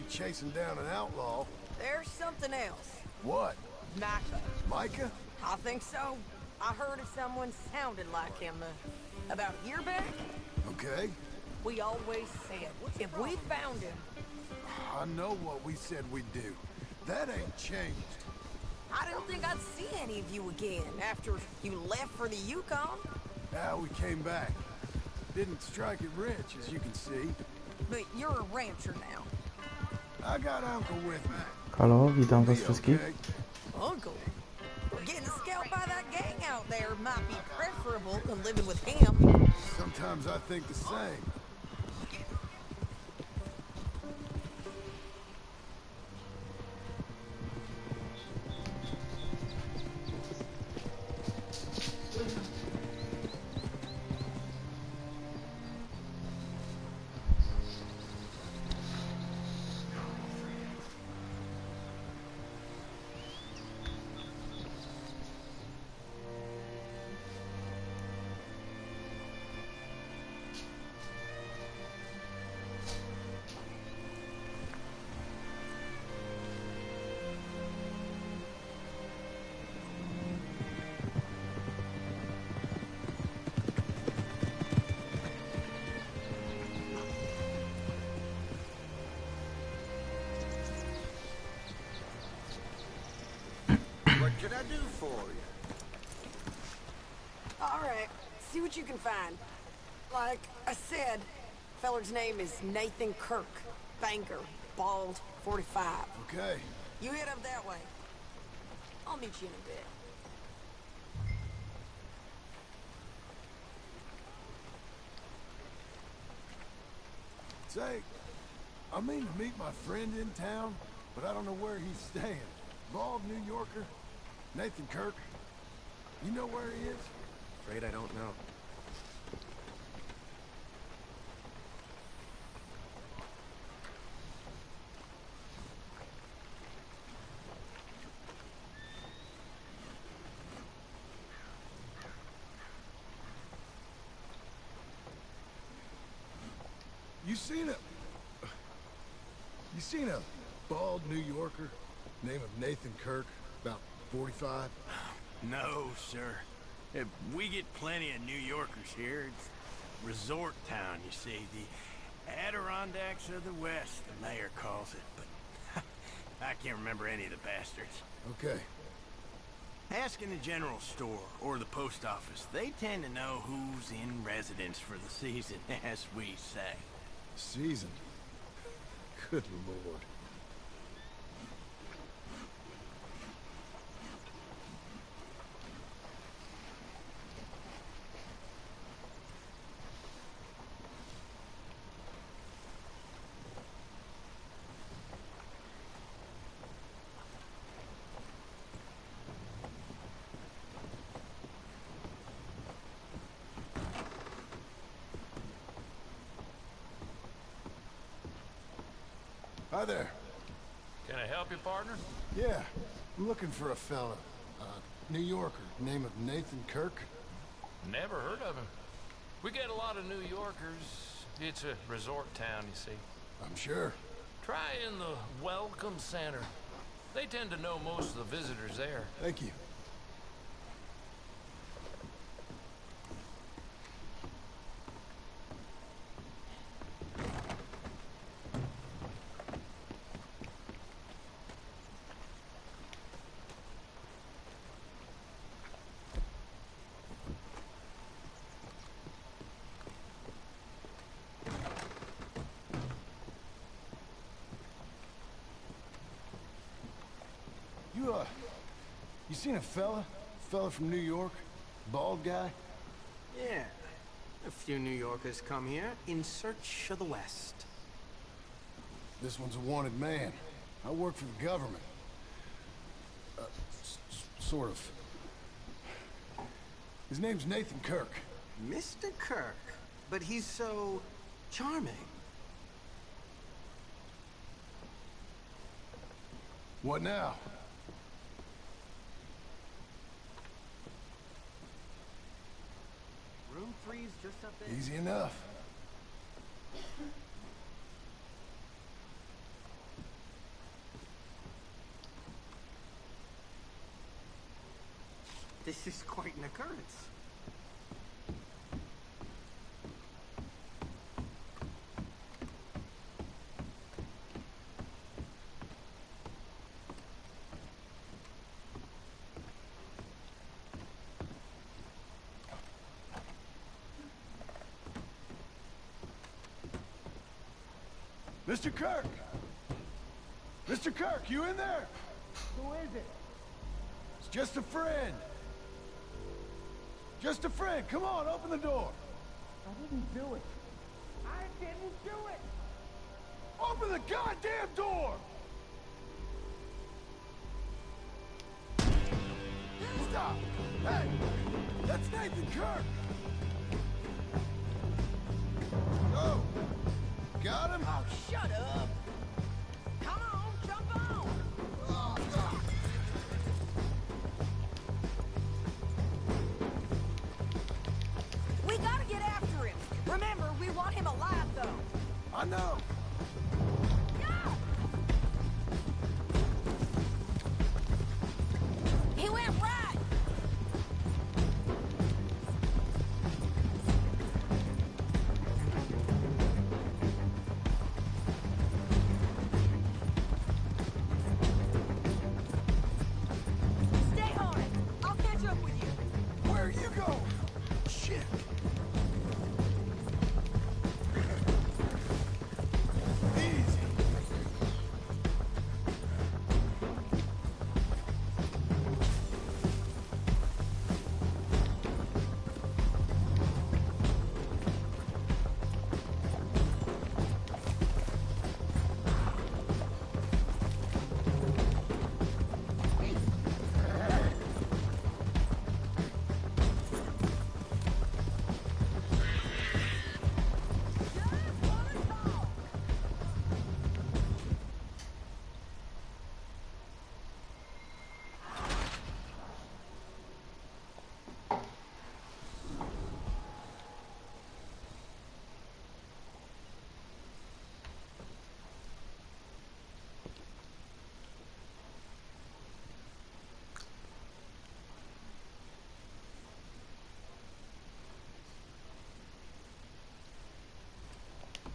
chasing down an outlaw. There's something else. What? Micah. Micah? I think so. I heard of someone sounded like him, about a year back. Okay. We always said, if we found him... I know what we said we'd do. That ain't changed. I don't think I'd see any of you again after you left for the Yukon. Now we came back. Didn't strike it rich, as you can see. But you're a rancher now. I got Uncle with me. Halo, witam was Be wszystkich. okay. Uncle? Getting scalped by that gang out there might be preferable to living with him. Sometimes I think the same. What can I do for you? All right, see what you can find. Like I said, feller's name is Nathan Kirk. Banker, bald, 45. Okay. You head up that way. I'll meet you in a bit. Say, I mean to meet my friend in town, but I don't know where he's staying. Bald New Yorker, Nathan Kirk. You know where he is? Afraid I don't know. You seen a bald New Yorker, name of Nathan Kirk, about 45? No, sir. We get plenty of New Yorkers here. It's resort town, you see. The Adirondacks of the West, the mayor calls it. But I can't remember any of the bastards. Okay. Ask in the general store or the post office. They tend to know who's in residence for the season, as we say. Season? Good Lord. Hi there. Can I help you, partner? Yeah, I'm looking for a fella. New Yorker, name of Nathan Kirk. Never heard of him. We get a lot of New Yorkers. It's a resort town, you see. I'm sure. Try in the Welcome Center. They tend to know most of the visitors there. Thank you. You seen a fella? Fella from New York? Bald guy? Yeah. A few New Yorkers come here in search of the West. This one's a wanted man. I work for the government. Sort of. His name's Nathan Kirk. Mr. Kirk. But he's so charming. What now? Room 3's just up there. Easy enough. This is quite an occurrence. Mr. Kirk! Mr. Kirk, you in there? Who is it? It's just a friend. Just a friend. Come on, open the door. I didn't do it. I didn't do it! Open the goddamn door! Stop! Hey! That's Nathan Kirk! Oh! Got him? Oh, shut up! Come on, jump on! Oh, God. We gotta get after him. Remember, we want him alive, though. I know! Yeah! He went right! Stay on it. I'll catch up with you. Where are you going? Shit! Easy! Just wanna talk.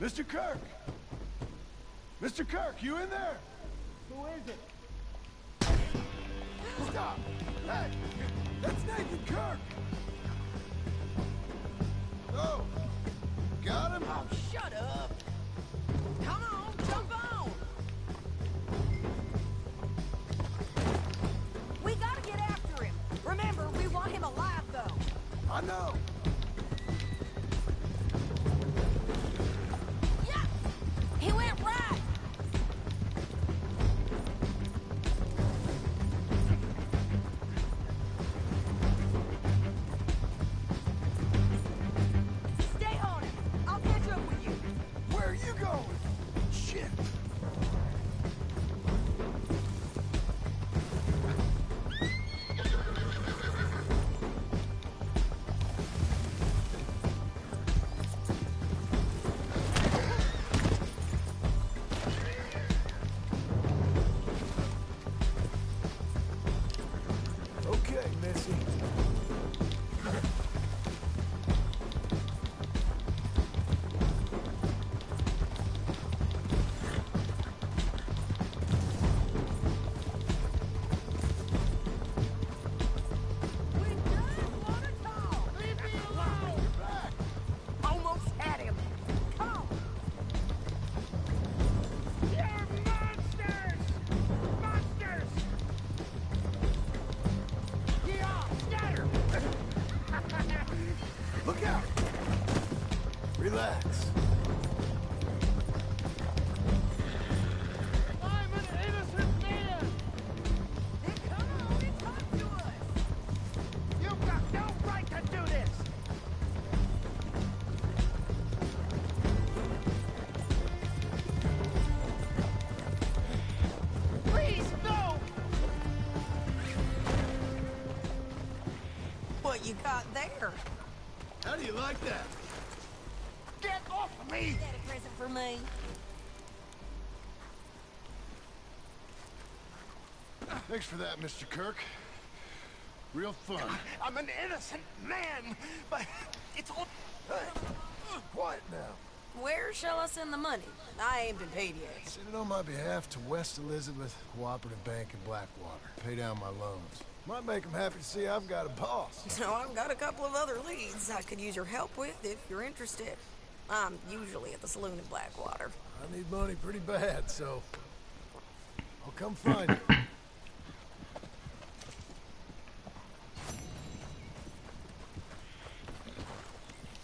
Mr. Kirk! Mr. Kirk, you in there? Who is it? Stop! Hey! That's Nathan Kirk! Oh! Got him? Oh, shut up! Come on, jump on! We gotta get after him. Remember, we want him alive, though. I know! Yeah! He went right! Stay on it. I'll catch up with you. Where are you going? Shit! Okay, Missy. We just wanna talk. Leave me alone. Back! Almost had him. Come on. You're monsters! Monsters! Yeah, scatter! Look out! Relax. I'm an innocent man! Then come on and talk to us. You've got no right to do this! Please, no! What you got there? How do you like that? Get off of me! Is that a present for me? Thanks for that, Mr. Kirk. Real fun. I'm an innocent man, but it's all... Hey, quiet now. Where shall I send the money? I ain't been paid yet. Send it on my behalf to West Elizabeth Cooperative Bank in Blackwater. Pay down my loans. Might make them happy to see I've got a boss. So I've got a couple of other leads I could use your help with if you're interested. I'm usually at the saloon in Blackwater. I need money pretty bad, so I'll come find you.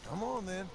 Come on, then.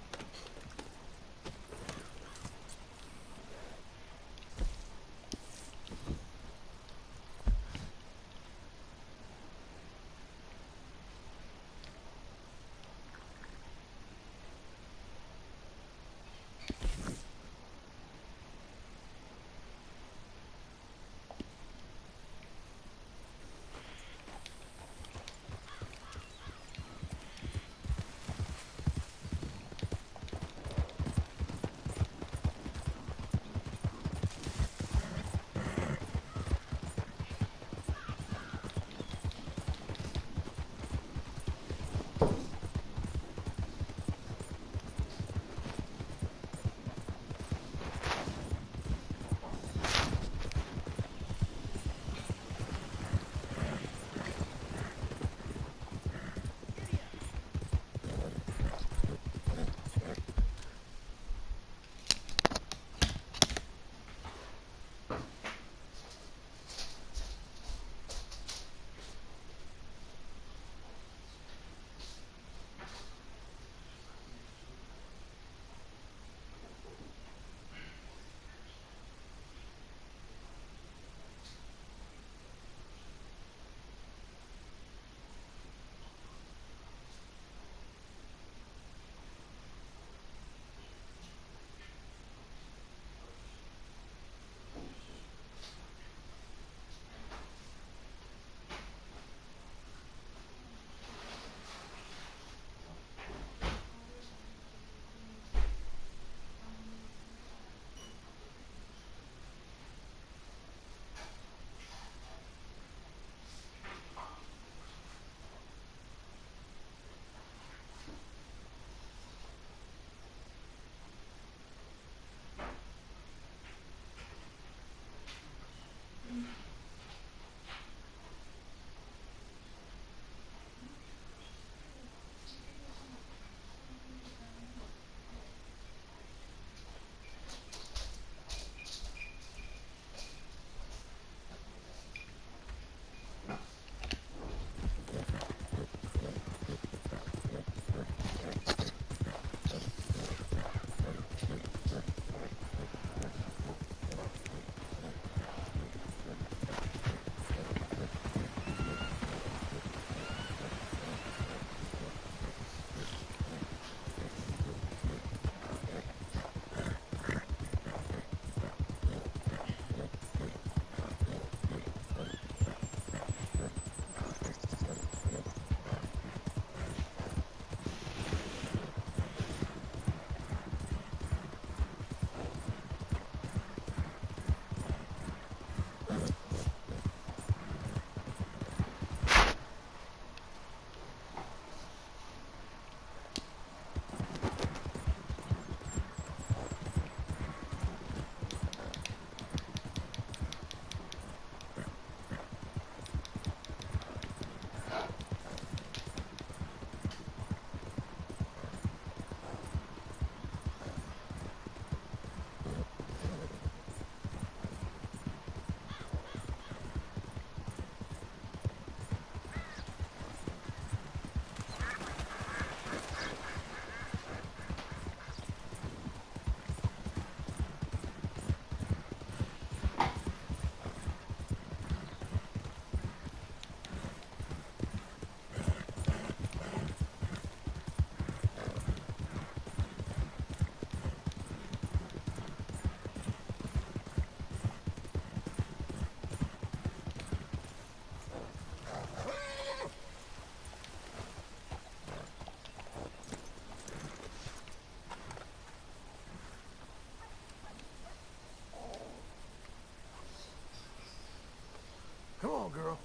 Come on, girl.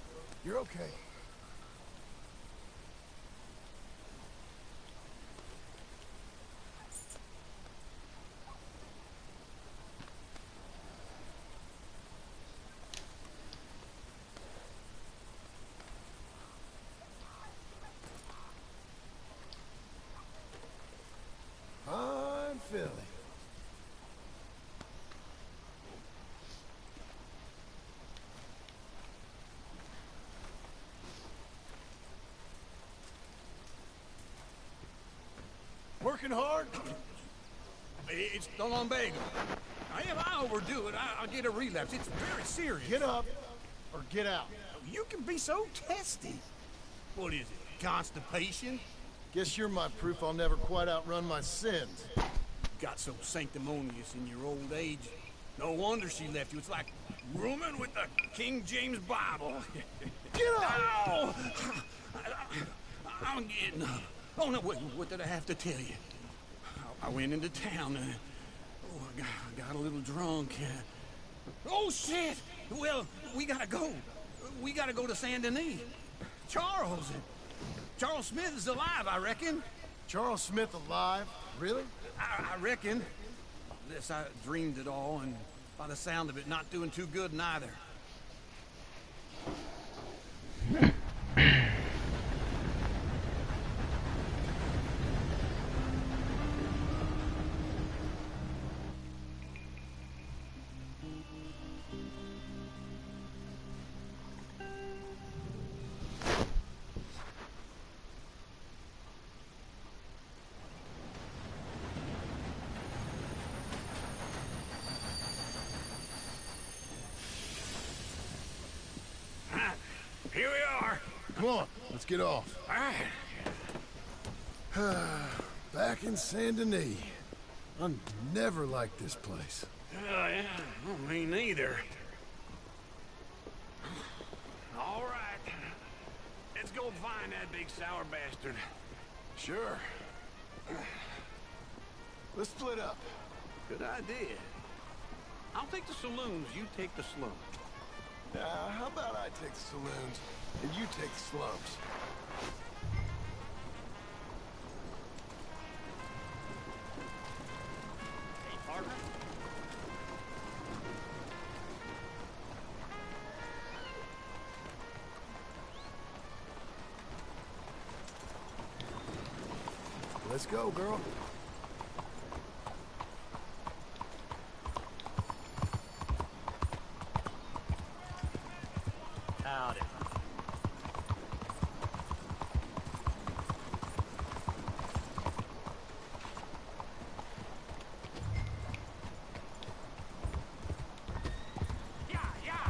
You're okay. working hard? It's the lumbago. If I overdo it, I'll get a relapse. It's very serious. Get up or get out. You can be so testy. What is it, constipation? Guess you're my proof I'll never quite outrun my sins. Got so sanctimonious in your old age. No wonder she left you. It's like rooming with the King James Bible. Get up! Ow! I'm getting up. Oh, no, wait, what did I have to tell you? I went into town. I got a little drunk. Oh, shit! Well, we gotta go. We gotta go to Saint Denis. Charles Smith is alive, I reckon. Charles Smith alive? Really? I reckon. Unless I dreamed it all, and by the sound of it, not doing too good neither. Here we are. Come on, let's get off. All right. Back in Saint Denis. I never liked this place. Yeah, well, me neither. All right. Let's go find that big sour bastard. Sure. Let's split up. Good idea. I'll take the saloons, you take the slums. How about I take the saloons and you take the slums? Hey, partner. Let's go, girl. Howdy.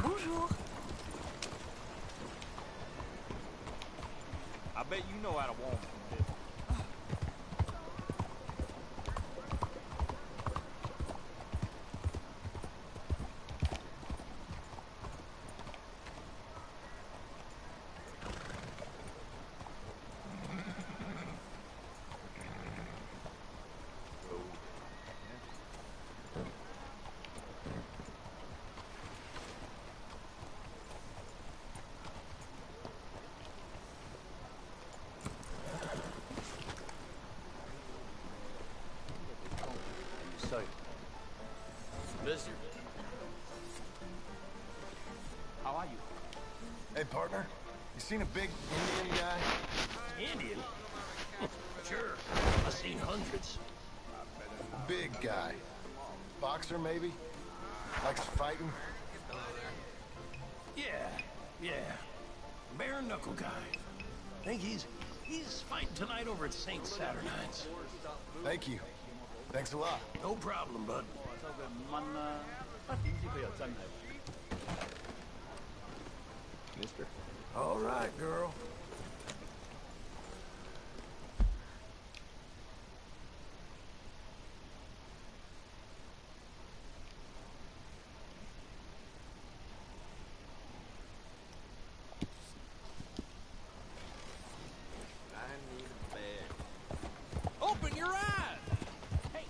Bonjour. I bet you know how to warm some business. So, Blizzard. How are you? Hey, partner. You seen a big Indian guy? Indian? Sure. I've seen hundreds. Big guy. Boxer, maybe? Likes fighting? Yeah. Bare knuckle guy. Think he's fighting tonight over at St. Saturnines. Thank you. Thanks a lot. No problem, bud. Mister? All right, girl. Open your eyes! Hey,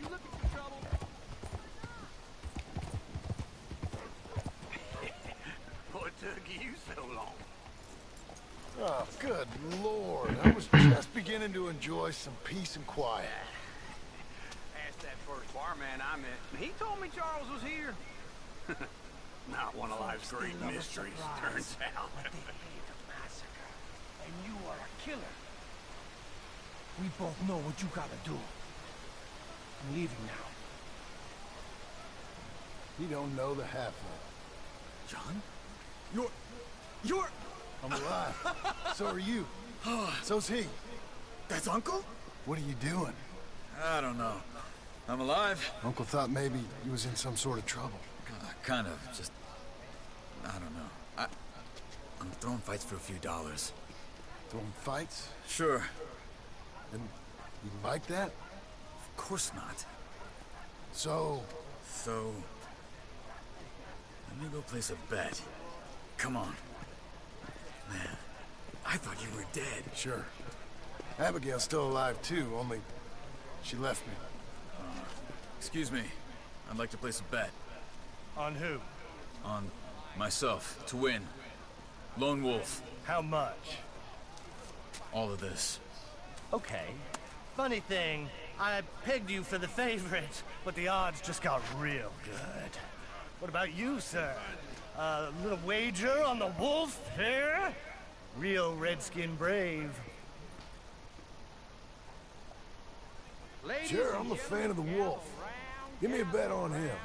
you looking for trouble? What took you so long? Oh, good Lord. I was just beginning to enjoy some peace and quiet. Asked that first barman I met. He told me Charles was here. Not one of life's great mysteries, turns out. But they hate a massacre, and you are a killer. We both know what you gotta do. I'm leaving now. You don't know the half of John? You're... it. I'm alive. So are you. So's he. That's Uncle? What are you doing? I don't know. I'm alive. Uncle thought maybe he was in some sort of trouble. Kind of. Just... I don't know. I'm throwing fights for a few dollars. Throwing fights? Sure. And you like that? Of course not. So... So... Let me go place a bet. Come on. Man, I thought you were dead. Sure. Abigail's still alive too, only she left me. Excuse me. I'd like to place a bet. On who? On myself, to win. Lone Wolf. How much? All of this. Okay. Funny thing, I pegged you for the favorite, but the odds just got real good. What about you, sir? A little wager on the wolf here? Real redskin brave. Sure, I'm a fan of the wolf. Give me a bet on him.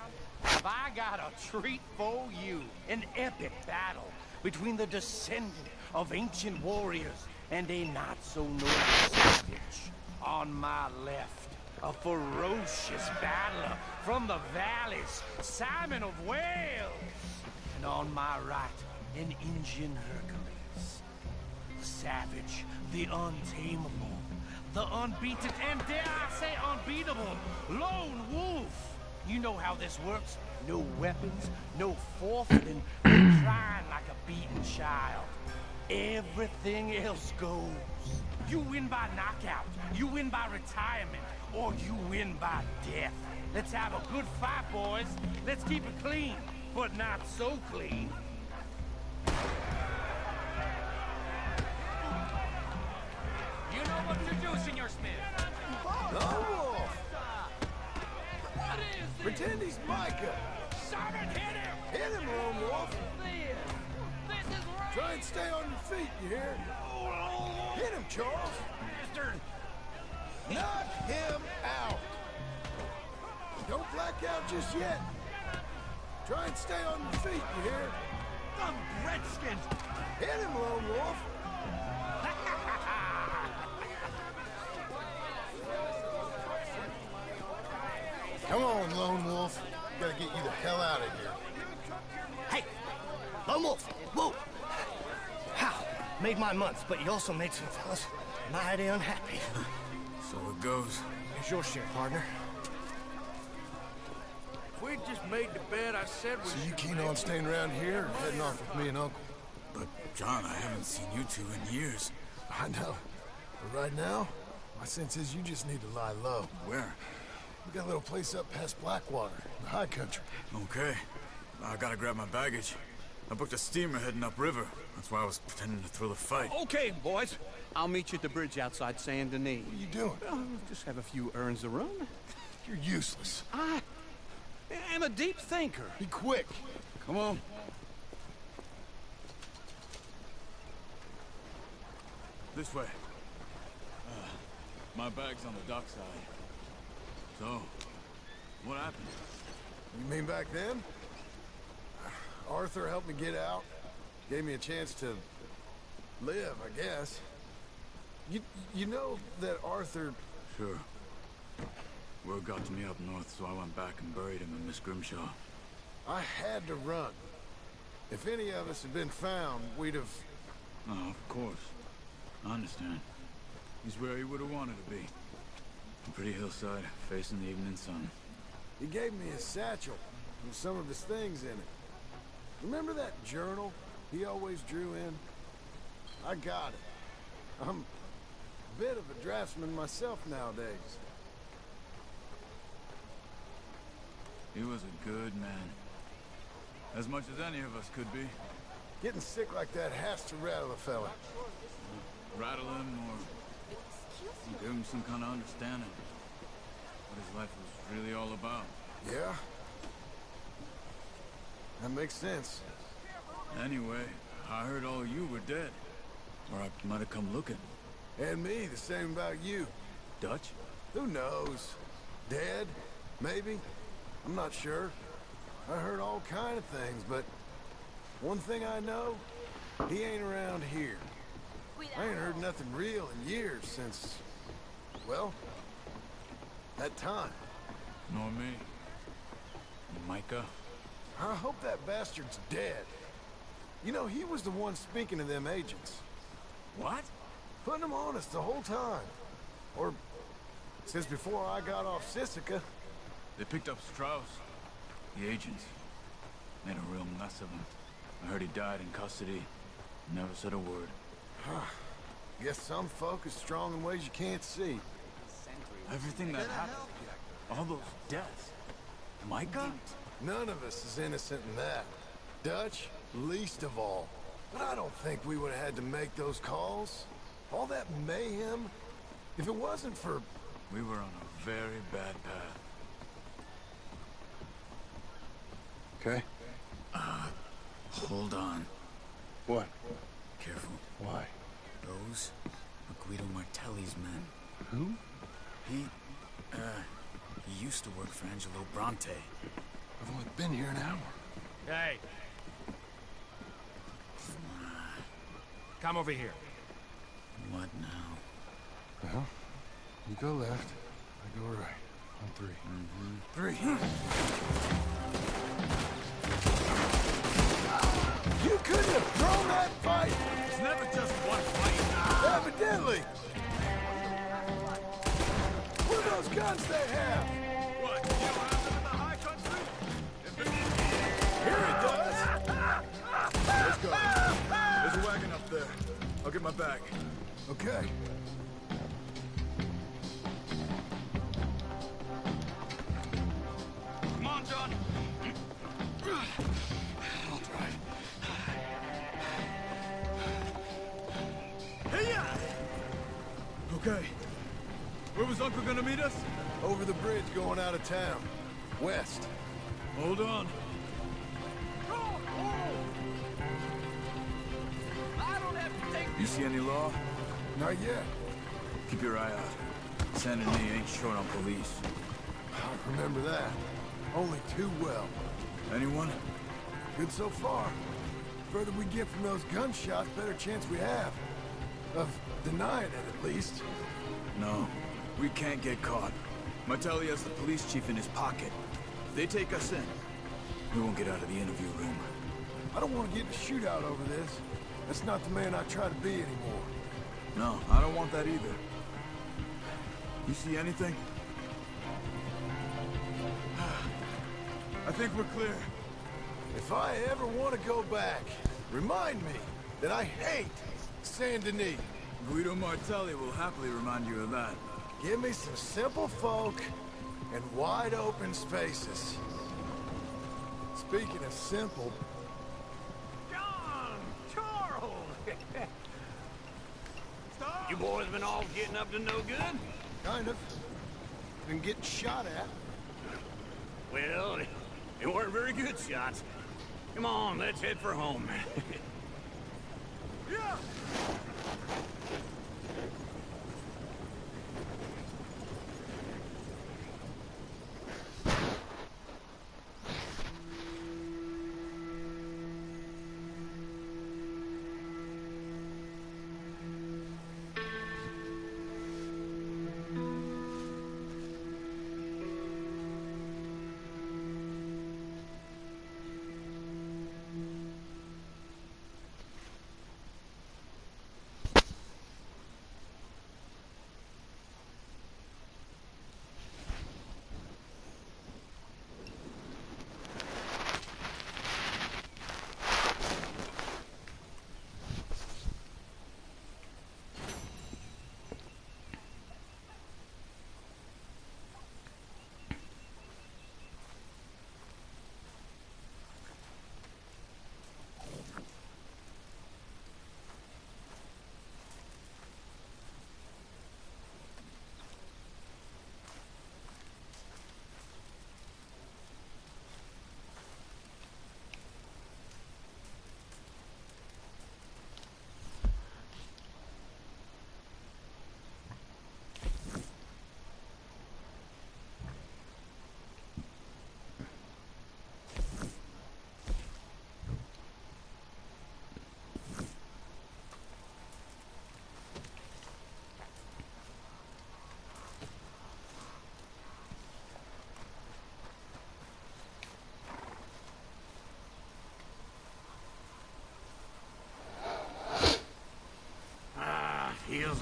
Have I got a treat for you? An epic battle between the descendant of ancient warriors and a not-so-noble savage. On my left, a ferocious battler from the valleys, Simon of Wales. And on my right, an Indian Hercules. The savage, the untamable, the unbeaten, and dare I say unbeatable, Lone Wolf. You know how this works. No weapons, no forfeiting, no crying like a beaten child. Everything else goes. You win by knockout, you win by retirement, or you win by death. Let's have a good fight, boys. Let's keep it clean, but not so clean. You know what to do, Senor Smith. Lone Wolf! Pretend he's Micah. Simon, hit him! Hit him, Lone Wolf. This is right. Try and stay on your feet, you hear? Hit him, Charles. Bastard! Knock him out. Don't black out just yet. Try and stay on your feet, you hear? I'm Redskins! Hit him, Lone Wolf. Come on, Lone Wolf. Gotta get you the hell out of here. Hey! Lone Wolf! Whoa! How? Made my month, but you also made some fellas mighty unhappy. So it goes. Here's your share, partner. If we just made the bet I said we So you keen on staying around here or heading off with me and Uncle? But, John, I haven't seen you two in years. I know. But right now, my sense is you just need to lie low. Where? We got a little place up past Blackwater, in the high country. Okay. I gotta grab my baggage. I booked a steamer heading upriver. That's why I was pretending to throw the fight. Okay, boys. I'll meet you at the bridge outside Saint Denis. What are you doing? Oh, just have a few errands to run. You're useless. I am a deep thinker. Be quick. Come on. This way. My bag's on the dockside. So, what happened? You mean back then? Arthur helped me get out. Gave me a chance to live, I guess. You know that Arthur... Sure. Word got to me up north, so I went back and buried him in Miss Grimshaw. I had to run. If any of us had been found, we'd have... Oh, of course. I understand. He's where he would have wanted to be. A pretty hillside, facing the evening sun. He gave me a satchel with some of his things in it. Remember that journal he always drew in? I got it. I'm a bit of a draftsman myself nowadays. He was a good man. As much as any of us could be. Getting sick like that has to rattle a fella. Rattle him or give him some kind of understanding. What his life was really all about. Yeah? That makes sense. Anyway, I heard all you were dead. Or I might have come looking. And me, the same about you. Dutch? Who knows? Dead? Maybe? I'm not sure. I heard all kind of things, but one thing I know, he ain't around here. I ain't heard nothing real in years since, well, that time. Nor me. Micah? I hope that bastard's dead. You know, he was the one speaking to them agents. What? Putting them on us the whole time. Or since before I got off Sisika. They picked up Strauss. The agents. Made a real mess of him. I heard he died in custody. Never said a word. Guess some folk is strong in ways you can't see. Everything that happened. All those deaths. Micah? None of us is innocent in that. Dutch, least of all. But I don't think we would have had to make those calls. All that mayhem. If it wasn't for... We were on a very bad path. Okay. Hold on. What? Careful. Why? Those are Guido Martelli's men. Who? He used to work for Angelo Bronte. I've only been here an hour. Hey. Come over here. What now? Well, you go left, I go right. On three. Three. You couldn't have thrown that fight! It's never just one fight. Evidently! What are those guns they have? What? You don't have them in the high country? Here it does! Let's go. There's a wagon up there. I'll get my bag. Okay. Come on, John. I'll drive. Hey-ya! Okay. Where was Uncle gonna meet us? Over the bridge going out of town. West. Hold on. You see any law? Not yet. Keep your eye out. Saint Denis ain't short on police. I remember that. Only too well. Anyone? Good so far. Further we get from those gunshots, better chance we have. Of denying it, at least. No. We can't get caught. Martelli has the police chief in his pocket. If they take us in, we won't get out of the interview room. I don't want to get in a shootout over this. That's not the man I try to be anymore. No, I don't want that either. You see anything? I think we're clear. If I ever want to go back, remind me that I hate Saint Denis. Guido Martelli will happily remind you of that. Give me some simple folk and wide open spaces. Speaking of simple... John! Charles! You boys been all getting up to no good? Kind of. Been getting shot at. Well, they weren't very good shots. Come on, let's head for home. Yeah!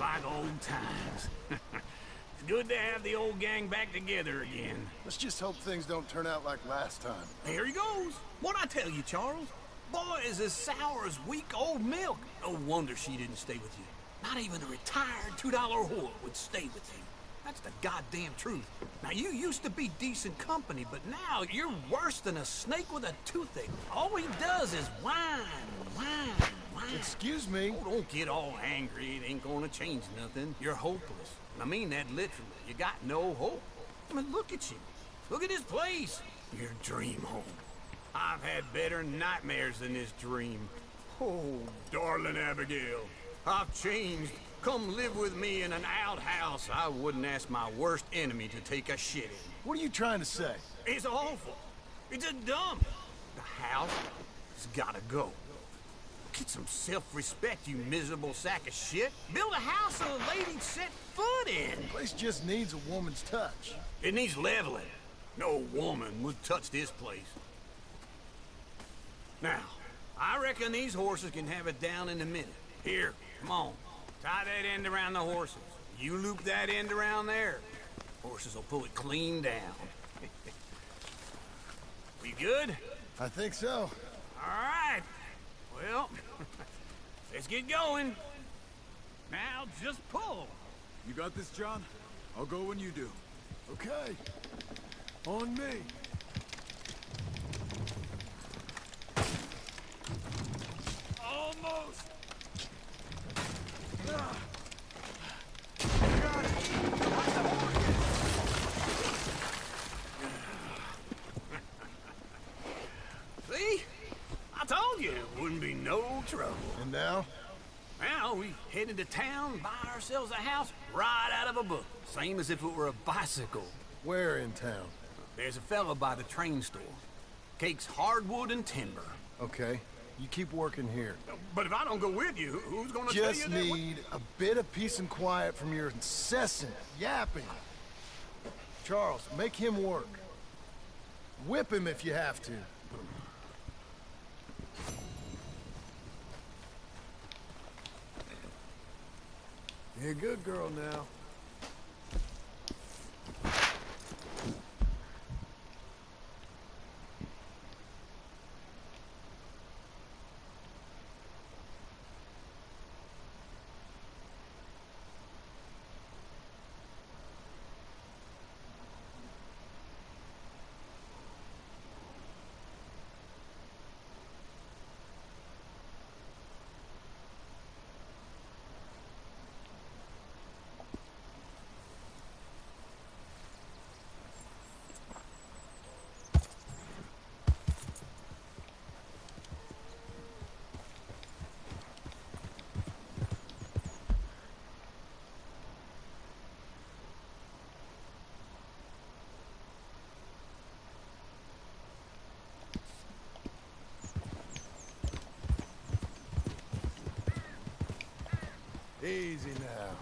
like old times. It's good to have the old gang back together again. Let's just hope things don't turn out like last time. There he goes. What'd I tell you, Charles? Boy is as sour as weak old milk. No wonder she didn't stay with you. Not even a retired $2 whore would stay with you. That's the goddamn truth. Now, you used to be decent company, but now you're worse than a snake with a toothache. All he does is whine. Excuse me? Oh, don't get all angry. It ain't gonna change nothing. You're hopeless. And I mean that literally. You got no hope. I mean, look at you. Look at this place. Your dream home. I've had better nightmares than this dream. Oh, darling Abigail. I've changed. Come live with me in an outhouse I wouldn't ask my worst enemy to take a shit in. What are you trying to say? It's awful. It's a dump. The house has gotta go. Get some self-respect, you miserable sack of shit. Build a house so a lady'd set foot in. The place just needs a woman's touch. It needs leveling. No woman would touch this place. Now, I reckon these horses can have it down in a minute. Here, come on. Tie that end around the horses. You loop that end around there. Horses will pull it clean down. We good? I think so. All right. Well, let's get going. Now, just pull. You got this, John? I'll go when you do. Okay. On me. Almost. Got it. Watch the horses. See? I told you it wouldn't be no trouble. And now? Now we head into town, buy ourselves a house right out of a book. Same as if it were a bicycle. Where in town? There's a fella by the train store. Cakes hardwood and timber. Okay. You keep working here. But if I don't go with you, who's gonna tell you Just that? need a bit of peace and quiet from your incessant yapping. Charles, make him work. Whip him if you have to. You're a good girl now. Easy now.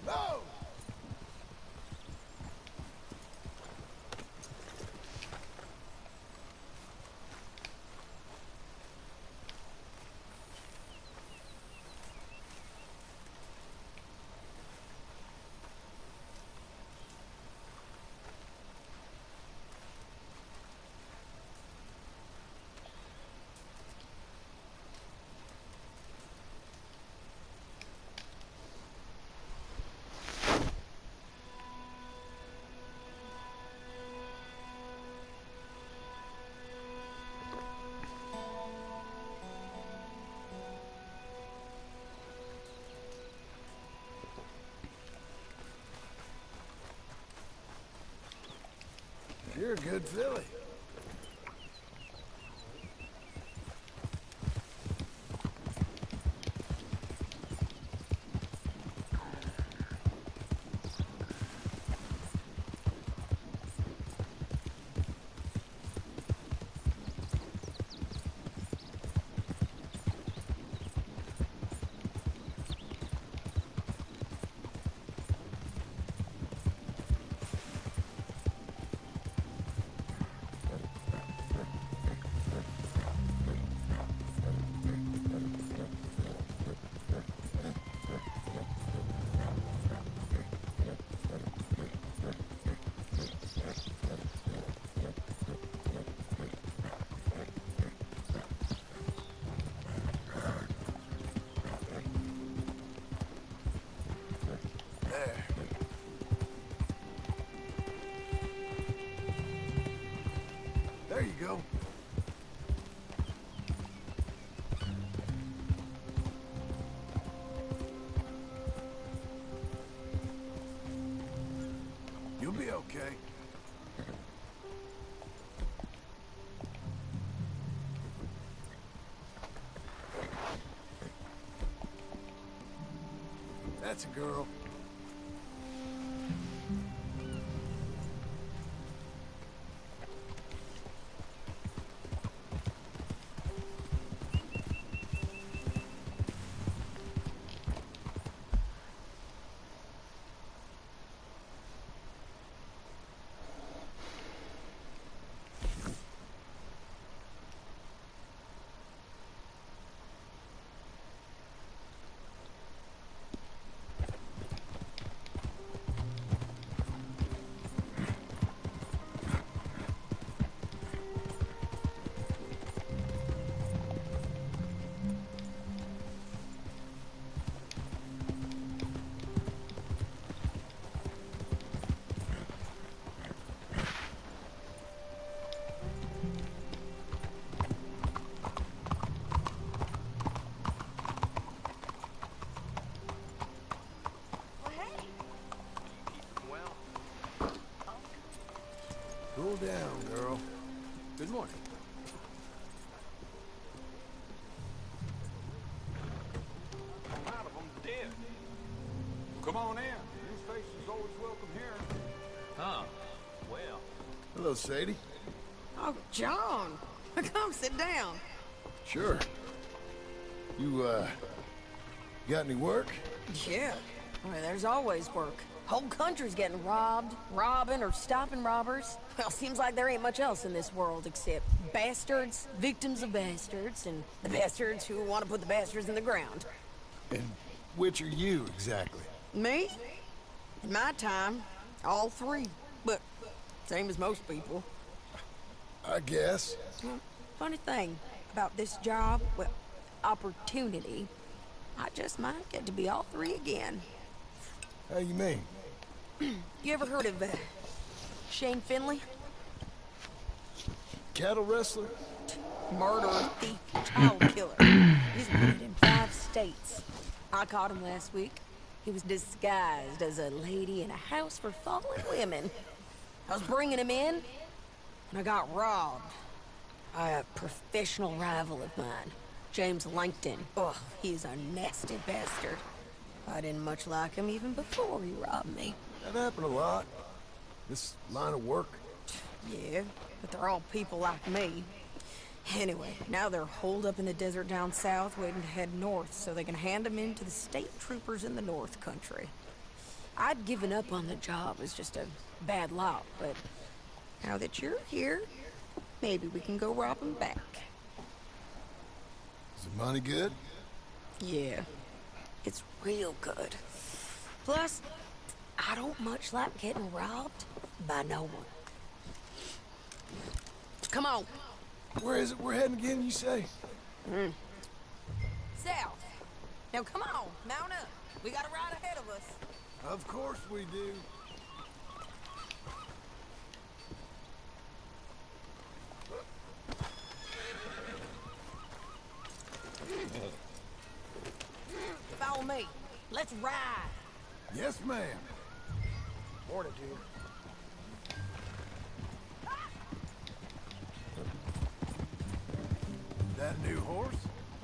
No! You're a good filly. go. You'll be okay. That's a girl. Cool down, girl. Good morning. A lot of them dead. Come on in. New faces always welcome here. Huh. Well. Hello, Sadie. Oh, John. Come sit down. Sure. You, got any work? Yeah. Well, there's always work. Whole country's getting robbed, robbing, or stopping robbers. Well, seems like there ain't much else in this world except bastards, victims of bastards, and the bastards who want to put the bastards in the ground. And which are you, exactly? Me? In my time, all three. But same as most people. I guess. Well, funny thing about this job, well, opportunity, I just might get to be all three again. How you mean? You ever heard of Shane Finley? Cattle wrestler? Murderer, thief, child killer. He's wanted in 5 states. I caught him last week. He was disguised as a lady in a house for fallen women. I was bringing him in, and I got robbed by a professional rival of mine, James Langton. Oh, he's a nasty bastard. I didn't much like him even before he robbed me. That happened a lot. This line of work. Yeah, but they're all people like me. Anyway, now they're holed up in the desert down south, waiting to head north so they can hand them in to the state troopers in the north country. I'd given up on the job as just a bad lot, but now that you're here, maybe we can go rob them back. Is the money good? Yeah, it's real good. Plus, I don't much like getting robbed by no one. Come on. Where is it we're heading again, you say? South. Now come on, mount up. We got a ride ahead of us. Of course we do. Follow me. Let's ride. Yes, ma'am. Morning, dude. That new horse?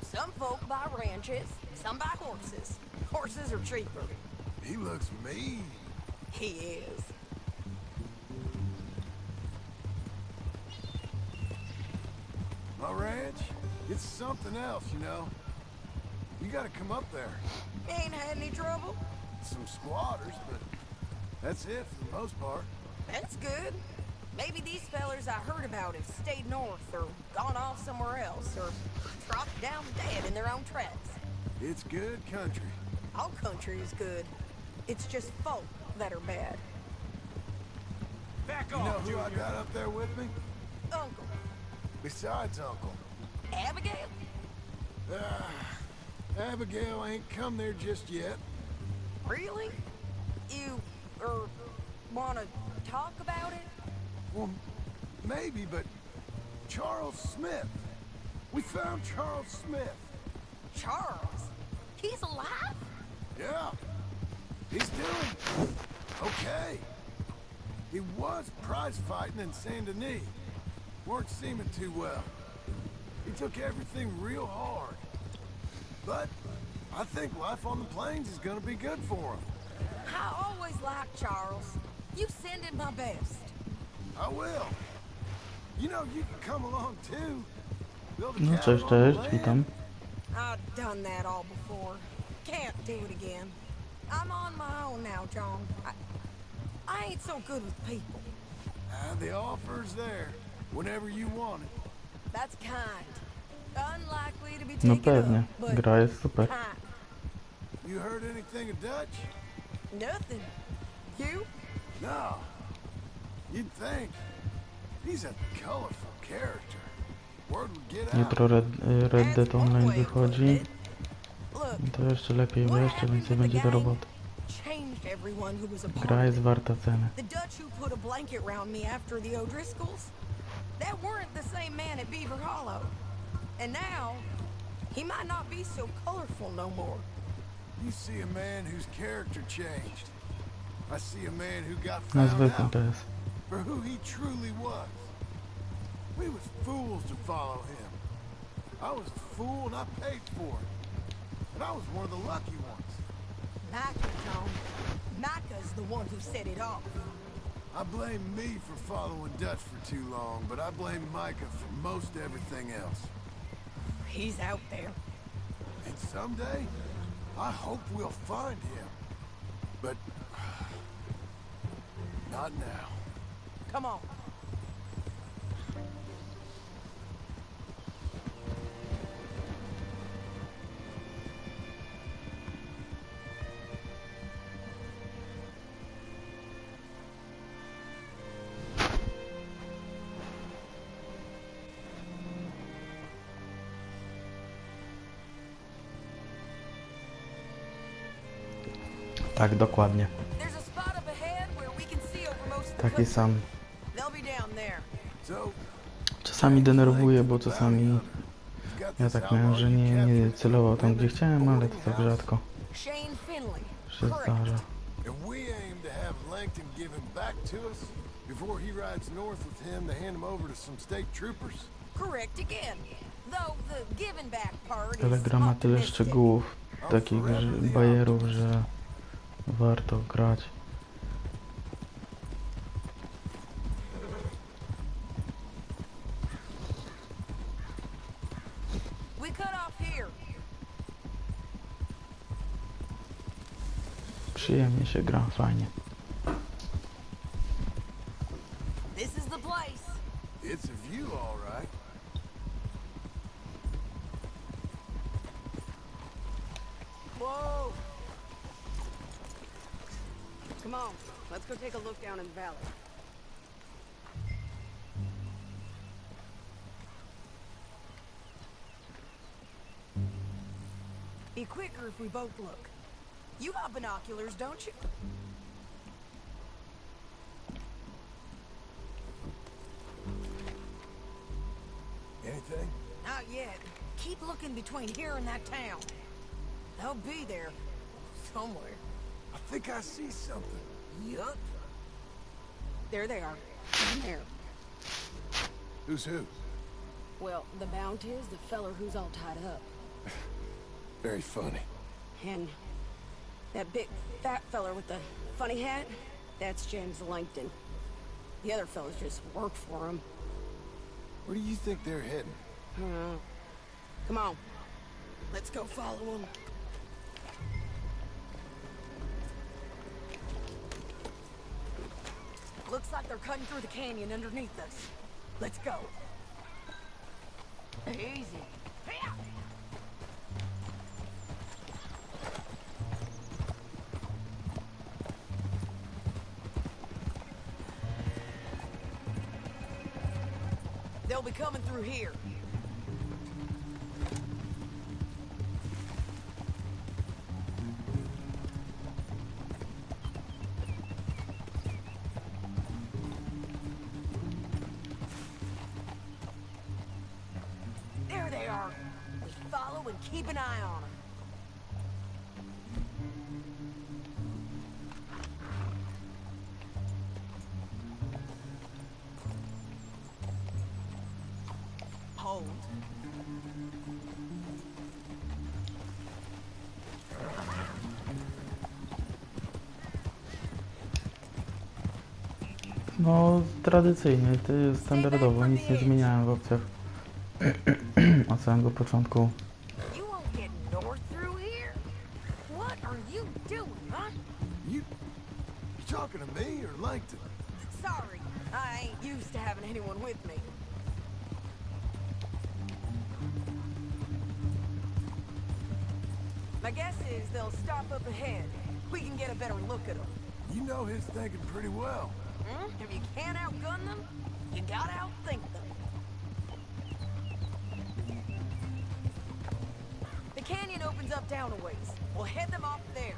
Some folk buy ranches, some buy horses. Horses are cheaper. He looks mean. He is. My ranch? It's something else, you know. You gotta come up there. Ain't had any trouble? Some squatters, but that's it for the most part. That's good. Maybe these fellers I heard about have stayed north or gone off somewhere else or dropped down dead in their own tracks. It's good country. All country is good. It's just folk that are bad. Back off, you know who I got up there with me? Uncle. Besides Uncle. Abigail? Abigail ain't come there just yet. Really? You, wanna talk about it? Well, maybe, but Charles Smith. We found Charles Smith. Charles? He's alive? Yeah. He's doing okay. He was prize fighting in Saint Denis. Weren't seeming too well. He took everything real hard. But I think life on the plains is gonna be good for him. I always liked Charles. You send him my best. I will. You know, you can come along too. Build a No, cabin cześć, on the cześć, witam. land. I've done that all before. Can't do it again. I'm on my own now, John. I ain't so good with people. The offer's there. Whenever you want it. That's kind. Unlikely to be No taken pewnie, up, but gra jest super. kind. You heard anything of Dutch? Nothing. You? No. You'd think. He's a colorful character. Word would get out. Jutro Red Dead Online wychodzi. Look, I to jeszcze lepiej, bo jeszcze więcej będzie do roboty. changed everyone who was a part Gra of jest it. warta ceny. The Dutch who put a blanket round me after the O'Driscolls, that weren't the same man at Beaver Hollow. And now, he might not be so colorful no more. You see a man whose character changed. I see a man who got Na found zwykłym out to jest. for who he truly was. We was fools to follow him. I was a fool and I paid for it. But I was one of the lucky ones. Micah, Tom. Micah's the one who set it off. I blame me for following Dutch for too long, but I blame Micah for most everything else. He's out there. And someday, I hope we'll find him. But not now. Come on. Tak, dokładnie. There's a spot up ahead where we can see over most of the Taki cliffs. sam. They'll be down there. So, Czasami denerwuje, bo czasami ja tak miałem, że nie celował tam gdzie chciałem, ale to tak rzadko Shane Finley. się zdarza. and we aim to have Langton give him back to us before he rides north with him to hand him over to some state troopers. Correct again. Though the giving back part Ale is gra ma tyle optimistic. szczegółów, takich bajerów, że warto grać. We cut off here. Przyjemnie się gra, fajnie. This is the place. It's a view, all right. Whoa! Come on, let's go take a look down in the valley. Be quicker if we both look. You got binoculars, don't you? Anything? Not yet. Keep looking between here and that town. They'll be there. Somewhere. I think I see something. Yup. There they are. In there. Who's who? Well, the Bounty is the feller who's all tied up. Very funny. And that big fat feller with the funny hat, that's James Langton. The other fellas just work for him. Where do you think they're heading? Come on. Let's go follow them. Looks like they're cutting through the canyon underneath us. Let's go. Easy. Hiya! They'll be coming through here. them and keep an eye on them. Hold. No, tradycyjnie, standardowo, nic nie zmieniałem w opcjach od samego początku. You won't get north through here? What are you doing, huh? You talking to me or Langton? Sorry, I ain't used to having anyone with me. My guess is they'll stop up ahead. We can get a better look at them. You know his thinking pretty well. If you can't outgun them, you gotta outthink them. The canyon opens up down a ways. We'll head them off there.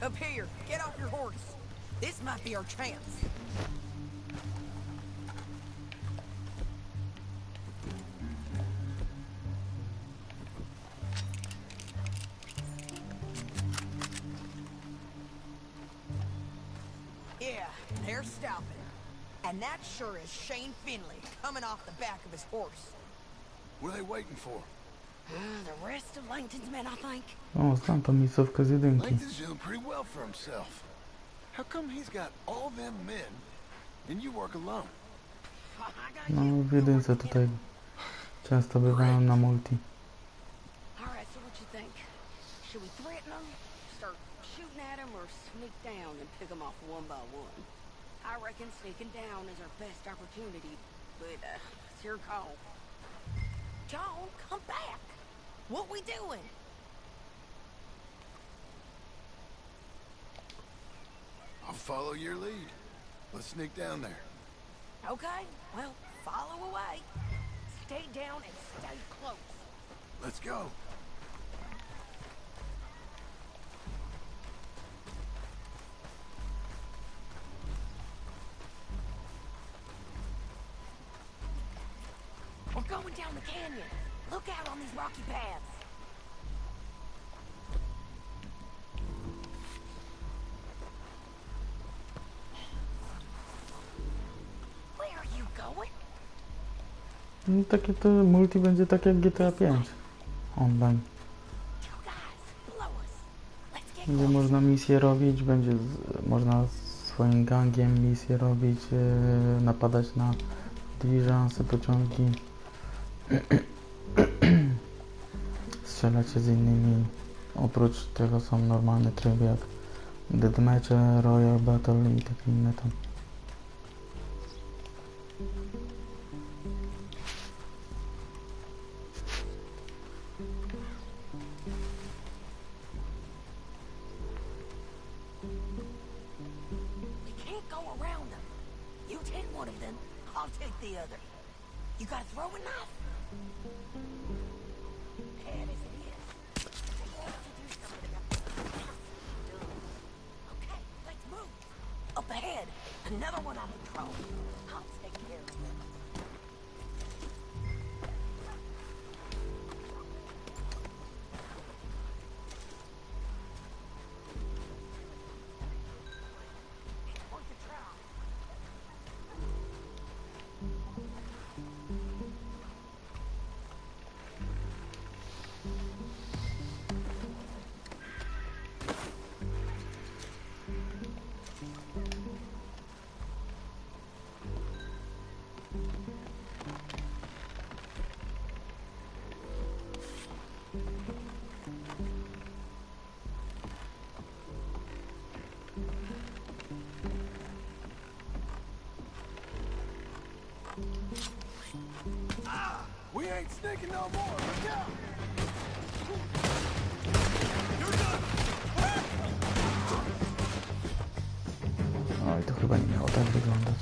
Up here, get off your horse. This might be our chance. Yeah, they're stopping. And that sure is Shane Finley coming off the back of his horse. What are they waiting for? The rest of Langton's men, I think. O, znam tą miejscówkę z jedynki. Langton's doing pretty well for himself. How come he's got all them men and you work alone? No, w jedynce tutaj często bywałem na multi. Alright, so what you think? Should we threaten them, start shooting at them, or sneak down and pick them off one by one? I reckon sneaking down is our best opportunity, but it's your call. John, come back. What we doing? I'll follow your lead. Let's sneak down there. Okay, well, follow away. Stay down and stay close. Let's go. We're going down the canyon. Look out on these rocky paths. Where are you going? No, takie to multi będzie tak jak GTA 5 online. Będzie można misje robić, będzie można swoim gangiem misje robić, napadać na diligencje, pociągi, strzelać się z innymi. Oprócz tego są normalne tryby jak Deathmatche, Royal Battle i takie inne tam. You got a throwing knife? Bad as it is. Okay, let's move. Up ahead, another one on the drone. I'll take care of them. It's worth a try. We ain't sneaking no more. Look out! Oj, to chyba nie miało tak wyglądać.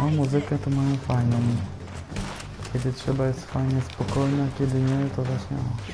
No, muzykę to mają fajną. Kiedy trzeba jest fajnie spokojna, kiedy nie, to właśnie o.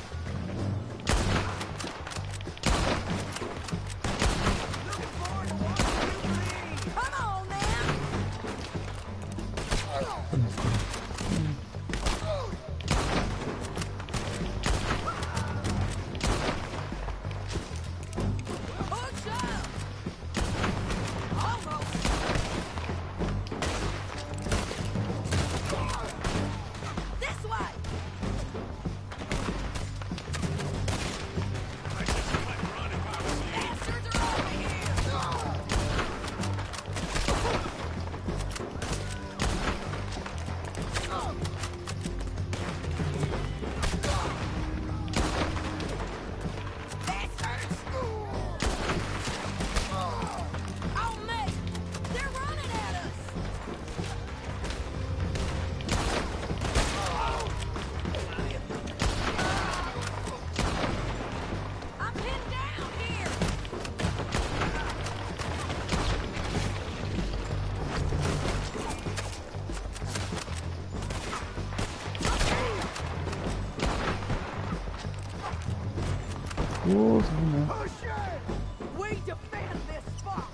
We defend this spot.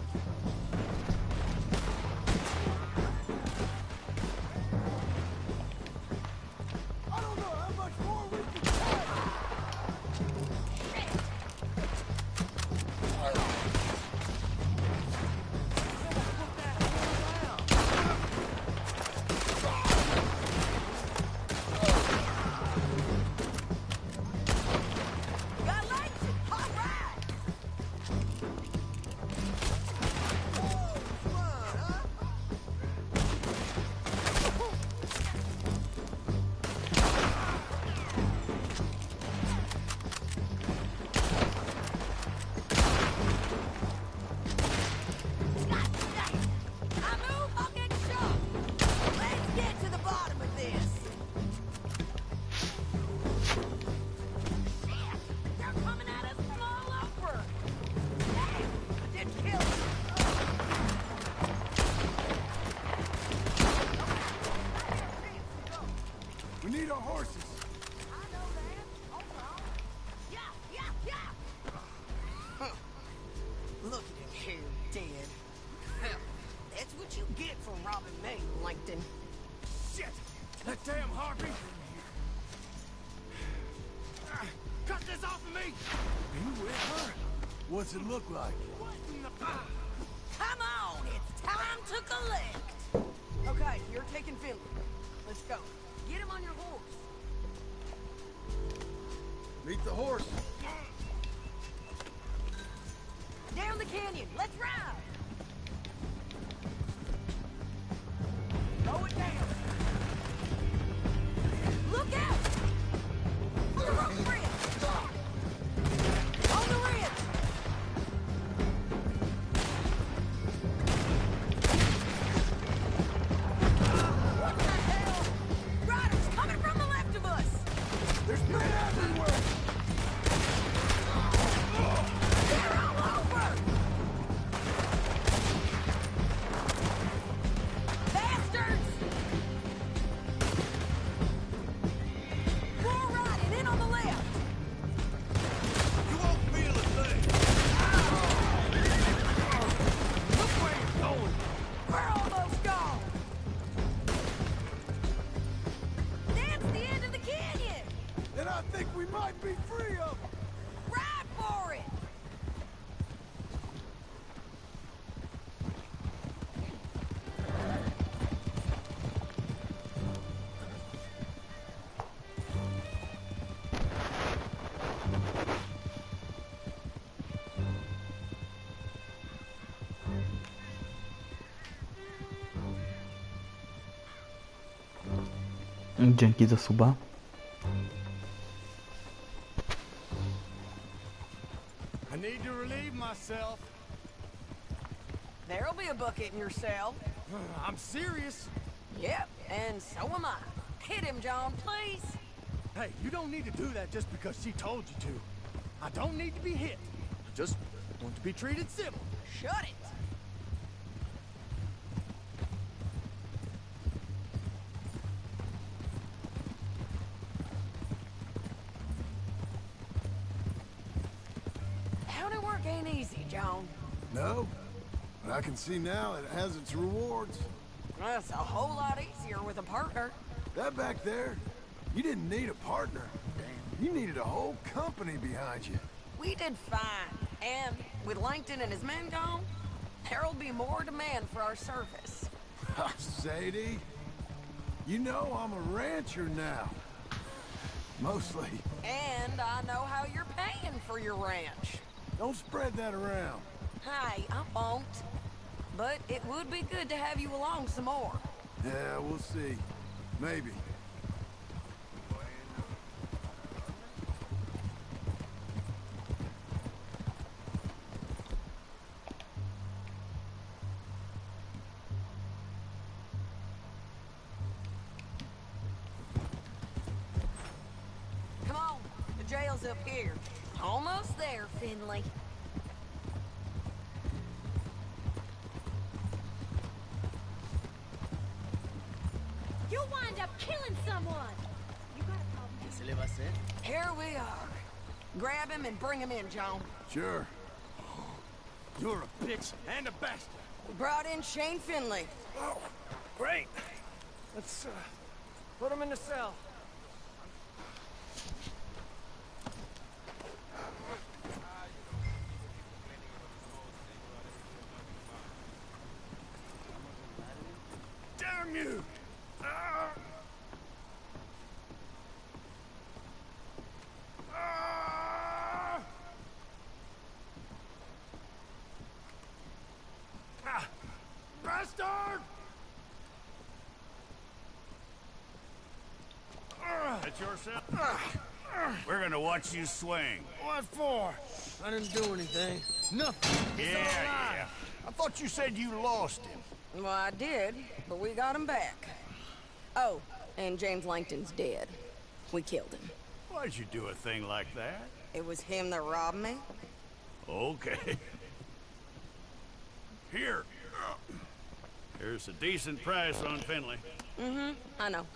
I don't know how much more we can take. We need our horses. I know that. Hold on. Yeah. Look at him here, dead. Hell, that's what you get for robbing me, Langton. Shit! That damn harpy! Cut this off of me! You with her? What's it look like? Come on, it's time to collect. Okay, you're taking Finley. Let's go. Get him on your horse. Meet the horse. Down the canyon. Let's ride. Slow it down. Look out! On the rope bridge. On the ridge. What the hell? Riders coming from the left of us. There's men everywhere. They're all over. Bastards! More riding in on the left. You won't feel a thing! Look where you're going! We're almost gone. That's the end of the canyon. And I think we might be free of them. Ride for it. Dzięki za suba. I need to relieve myself. There'll be a bucket in your cell. I'm serious. Yep, and so am I. Hit him, John, please. Hey, you don't need to do that just because she told you to. I don't need to be hit. I just want to be treated civil. Shut it. No, but I can see now it has its rewards. That's a whole lot easier with a partner. That back there, you didn't need a partner. You needed a whole company behind you. We did fine. And with Langton and his men gone, there'll be more demand for our service. Sadie, you know I'm a rancher now. Mostly. And I know how you're paying for your ranch. Don't spread that around. Hey, I won't. But it would be good to have you along some more. Yeah, we'll see. Maybe. Come on, the jail's up here. Almost there, Finley. You'll wind up killing someone. You got a problem? Here we are. Grab him and bring him in, John. Sure. You're a bitch and a bastard. We brought in Shane Finley. Oh, great. Let's put him in the cell. Damn you! Ah! Ah! Ah! Bastard! That's your cell? We're gonna watch you swing. What for? I didn't do anything. Nothing. Yeah. I thought you said you lost him. Well, I did, but we got him back. Oh, and James Langton's dead. We killed him. Why'd you do a thing like that? It was him that robbed me. Okay. Here. Here's a decent price on Finley. Mm-hmm, I know.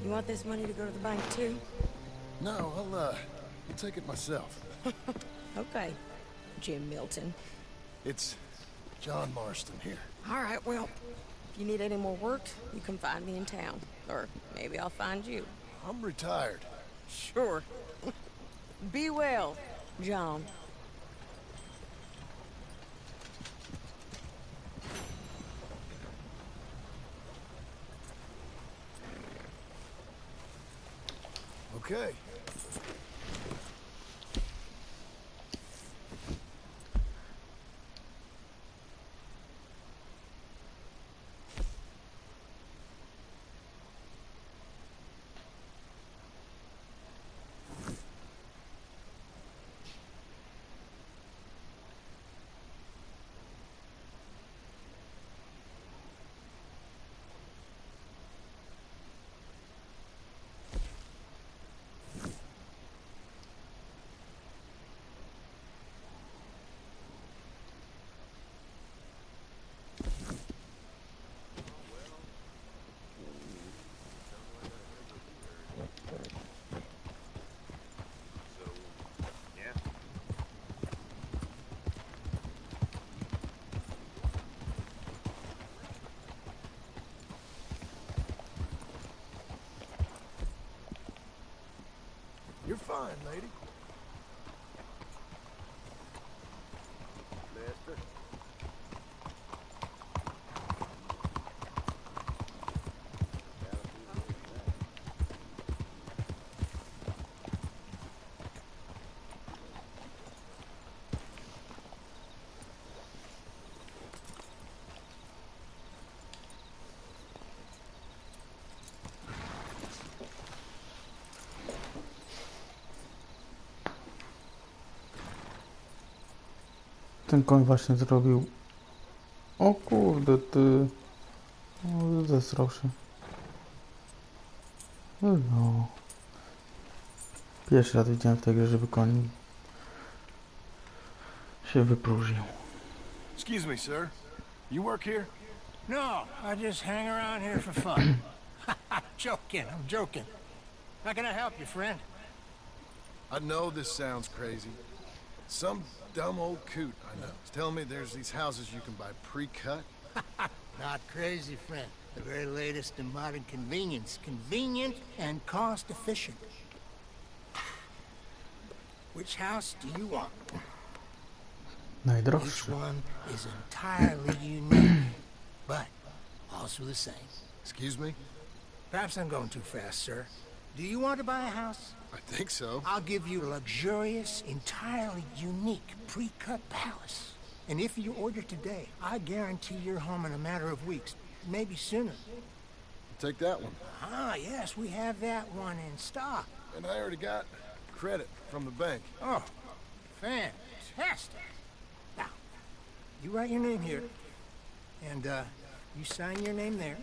You want this money to go to the bank, too? No, I'll take it myself. Okay, Jim Milton. It's John Marston here. All right, well, if you need any more work, you can find me in town. Or maybe I'll find you. I'm retired. Sure. Be well, John. Okay. You're fine, lady. Mister. Ten koń właśnie zrobił. O kurde, ty. O, zesrał się. No. Pierwszy raz widziałem w tej grze, żeby koń się wypróżnił. Excuse me, sir. You work here? No, I just hang around here for fun. I'm joking. How can I help you, friend? I know this sounds crazy. Some dumb old coot I know is telling me there's these houses you can buy pre-cut. Not crazy, friend. The very latest in modern convenience. Convenient and cost-efficient. Which house do you want? Najdroższy. Each one is entirely unique, but also the same. Excuse me? Perhaps I'm going too fast, sir. Do you want to buy a house? I think so. I'll give you a luxurious, entirely unique pre-cut palace. And if you order today, I guarantee you're home in a matter of weeks, maybe sooner. Take that one. Ah, yes, we have that one in stock. And I already got credit from the bank. Oh, fantastic. Now, you write your name here, and you sign your name there,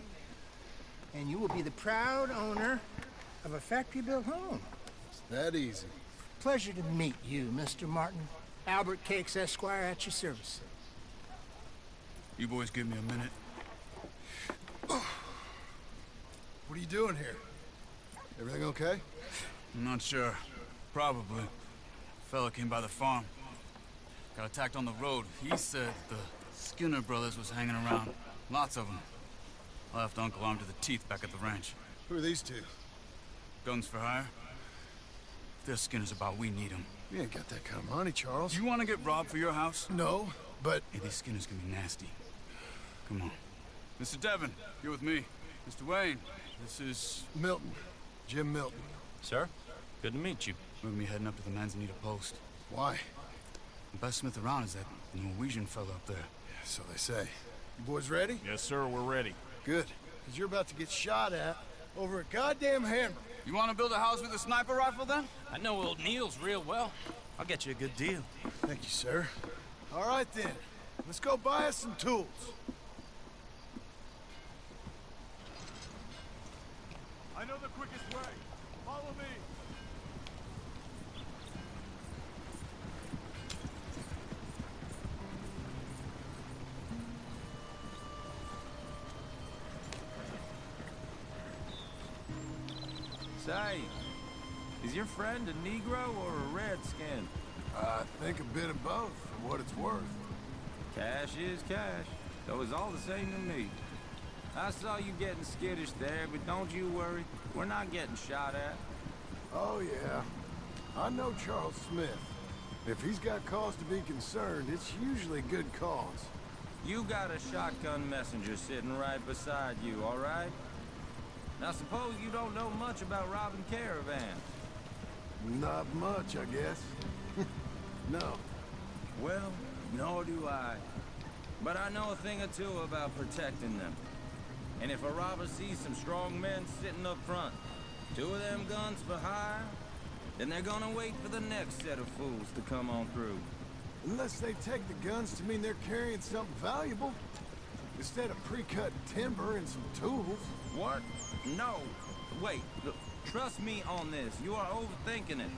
and you will be the proud owner of a factory-built home. It's that easy. Pleasure to meet you, Mr. Martin. Albert Cakes, Esquire, at your service. You boys give me a minute. What are you doing here? Everything okay? I'm not sure. Probably. Fella came by the farm. Got attacked on the road. He said the Skinner brothers was hanging around. Lots of them. I left Uncle armed to the teeth back at the ranch. Who are these two? Guns for hire? If they're Skinner's about, we need them. You ain't got that kind of money, Charles. Do you want to get robbed for your house? No, but... Hey, these Skinners can be nasty. Come on. Mr. Devon, you're with me. Mr. Wayne, this is... Milton. Jim Milton. Sir, good to meet you. We're gonna be heading up to the Manzanita Post. Why? The best smith around is that Norwegian fella up there. So they say. You boys ready? Yes, sir, we're ready. Good, because you're about to get shot at over a goddamn hammer. You want to build a house with a sniper rifle, then? I know old Neil's real well. I'll get you a good deal. Thank you, sir. All right, then. Let's go buy us some tools. I know the quickest way. Follow me. Say, is your friend a Negro or a Redskin? I think a bit of both, for what it's worth. Cash is cash, though it's all the same to me. I saw you getting skittish there, but don't you worry. We're not getting shot at. Oh, yeah. I know Charles Smith. If he's got cause to be concerned, it's usually good cause. You got a shotgun messenger sitting right beside you, all right? Now suppose you don't know much about robbing caravans. Not much, I guess. No. Well, nor do I. But I know a thing or two about protecting them. And if a robber sees some strong men sitting up front, 2 of them guns for hire, then they're gonna wait for the next set of fools to come on through. Unless they take the guns to mean they're carrying something valuable. Instead of pre-cut timber and some tools. What? No. Wait, look, trust me on this. You are overthinking it.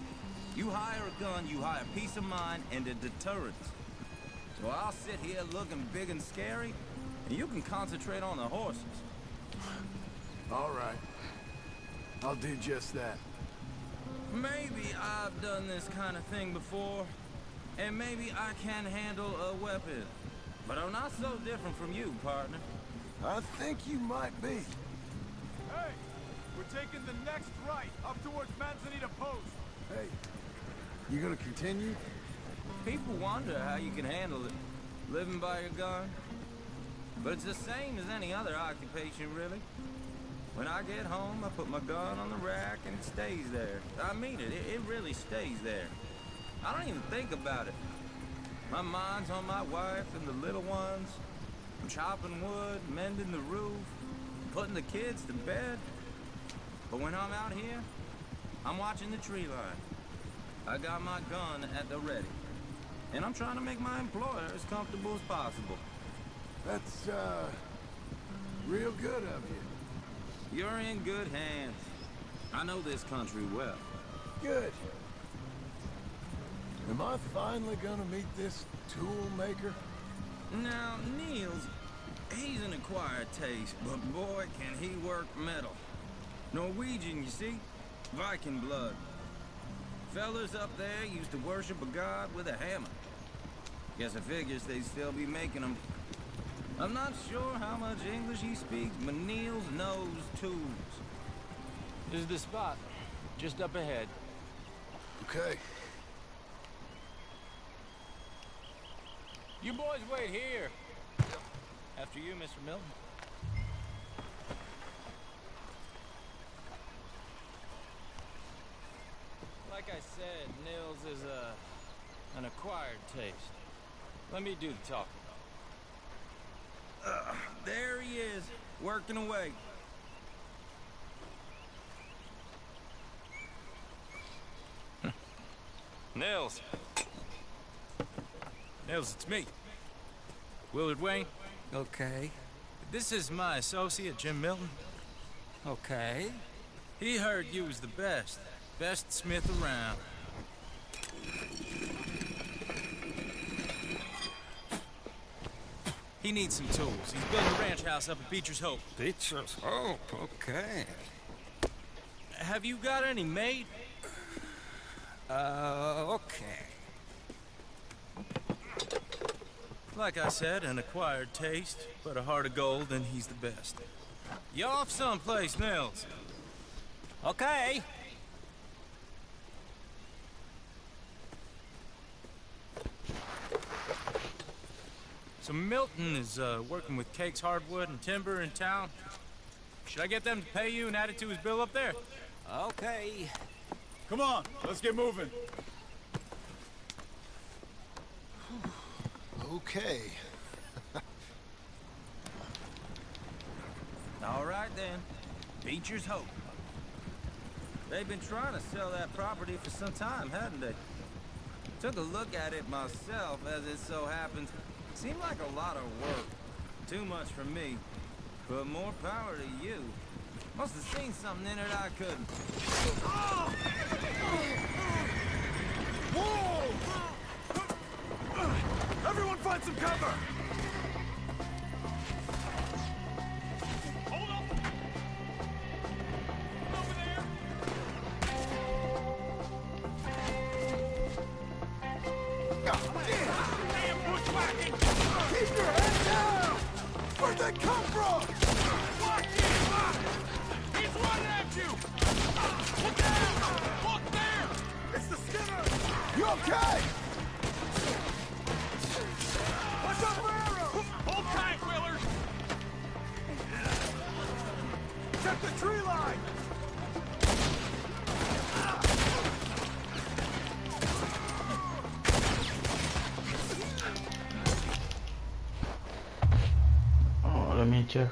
You hire a gun, you hire peace of mind and a deterrent. So I'll sit here looking big and scary, and you can concentrate on the horses. All right. I'll do just that. Maybe I've done this kind of thing before, and maybe I can handle a weapon. But I'm not so different from you, partner. I think you might be. Hey, we're taking the next right up towards Manzanita Post. Hey, you gonna continue? People wonder how you can handle it, living by your gun. But it's the same as any other occupation, really. When I get home, I put my gun on the rack and it stays there. I mean it, it really stays there. I don't even think about it. My mind's on my wife and the little ones. I'm chopping wood, mending the roof, putting the kids to bed. But when I'm out here, I'm watching the tree line. I got my gun at the ready. And I'm trying to make my employer as comfortable as possible. That's, real good of you. You're in good hands. I know this country well. Good. Am I finally gonna meet this tool maker? Now, Niels, he's an acquired taste, but boy, can he work metal. Norwegian, you see? Viking blood. fellas up there used to worship a god with a hammer. Guess I figures they'd still be making them. I'm not sure how much English he speaks, but Niels knows tools. This is the spot. Just up ahead. Okay. You boys wait here. After you, Mr. Milton. Like I said, Nils is an acquired taste. Let me do the talking. There he is, working away. Nils. Nils, it's me. Willard Wayne. Okay. This is my associate, Jim Milton. Okay. He heard you was the best. Best smith around. He needs some tools. He's building a ranch house up at Beecher's Hope. Beecher's Hope, okay. Have you got any made? Okay. Like I said, an acquired taste, but a heart of gold, and he's the best. You off someplace, Nils? Okay. So Milton is working with Cakes Hardwood and Timber in town. Should I get them to pay you and add it to his bill up there? Okay. Come on, let's get moving. Okay. All right then, Beecher's Hope. They've been trying to sell that property for some time, hadn't they? Took a look at it myself, as it so happens. Seemed like a lot of work. Too much for me. But more power to you. Must have seen something in it I couldn't. Whoa! Everyone find some cover! Hold up! Over there! Damn bushwhacking! Keep your head down! Where'd they come from? Watch it! He's running at you! Look out! Look there! It's the Skinner! You okay? Watch out for arrows! Hold tight, Willard! Check the tree line! O, ale mnie ciech.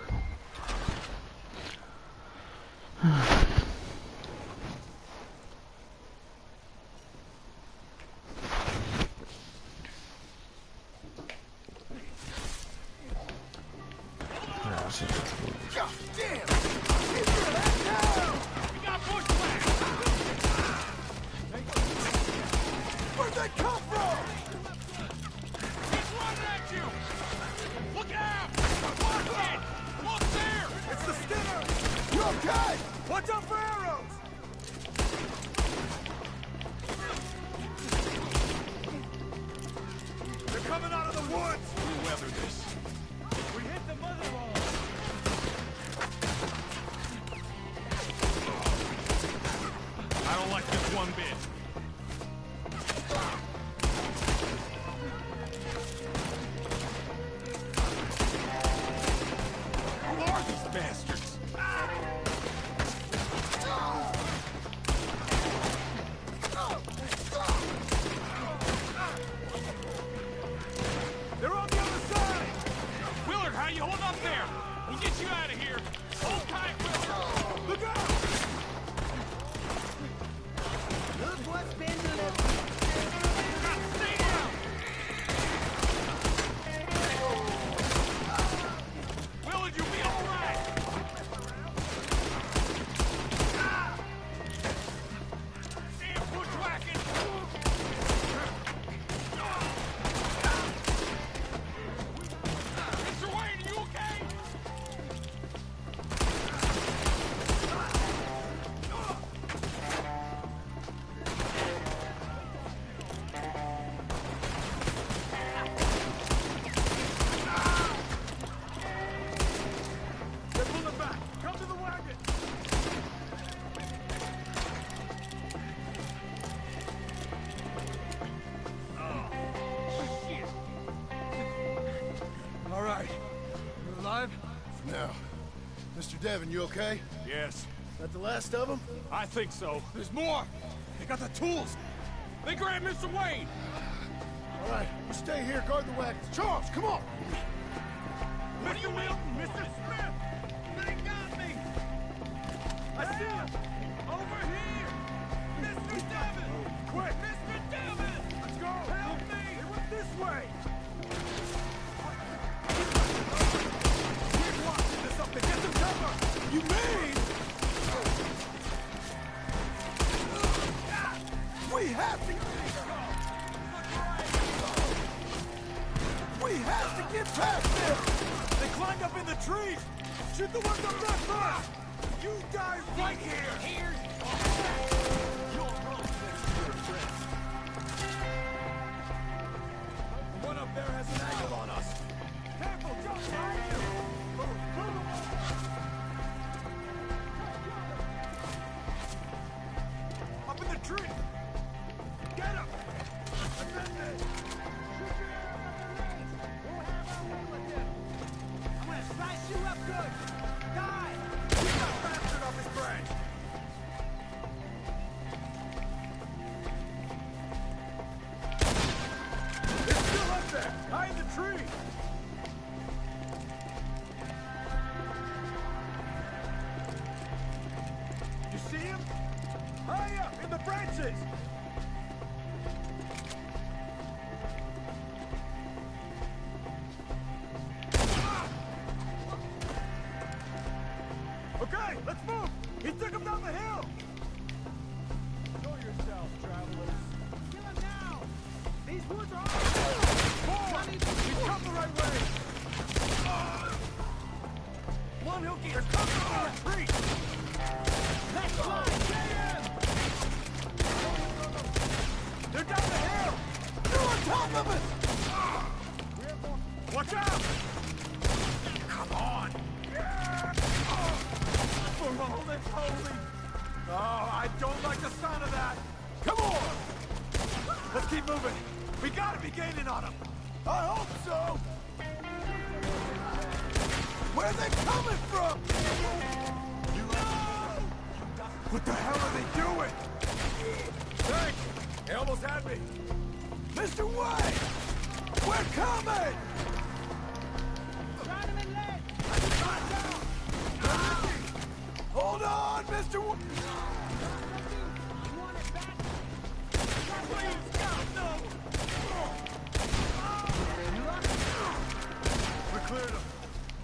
God damn! Keep your head down! We got bushwhacked! Where'd they come from? He's running at you! Look out! Watch it! Look there! It's the Skinner! You okay? Watch out for arrows! They're coming out of the woods! We'll weather this. We hit the mother wall! I don't like this one bit. Who are these bastards? They're on the other side! Devin, you okay? Yes. That the last of them? I think so. There's more! They got the tools! They grabbed Mr. Wayne! All right, we'll stay here, guard the wagons. Charles, come on! Mr. Milton! Mr. Smith! They got me! I see him! Over here! Mr. Devin! Quick! Mr. Devin! Let's go! Help me! It went this way! Keep watching this up to get some cover! You mean? We have to... We have to get past them! They climbed up in the trees! Shoot the ones up there first! You guys right here! Here's... The one up there has an angle on us! Careful, John! Behind you! Move! Up in the tree! Get him! I'm gonna slice you up good! Die! Keep that bastard off his branch! It's still up there! High in the tree! You see him? High up in the branches! Okay, let's move! He took him down the hill! Show yourselves, travelers. Kill him now! These woods are all... Forward! He's come the right way! One hooky, they're coming from the retreat! Next line, get in! They're down the hill! They're on top of us! Watch out! Come on! For all that's holy! Oh, I don't like the sound of that! Come on! Let's keep moving! We gotta be gaining on them! I hope so! Where are they coming from? What the hell are they doing? Thanks! They almost had me! Mr. White! We're coming! Shot him in leg! I just got down! Hold on, Mr. You want it back? Please, God, no! We cleared him.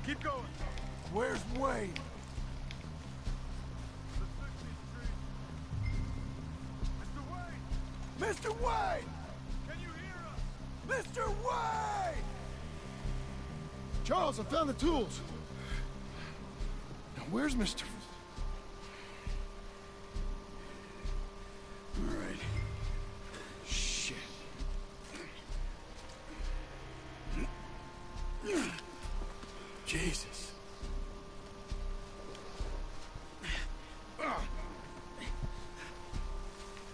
Keep going. Where's Wayne? Mr. Wayne! Mr. Wayne! Can you hear us? Mr. Wayne! Charles, I found the tools. Now, where's Mr... All right. Shit. Jesus.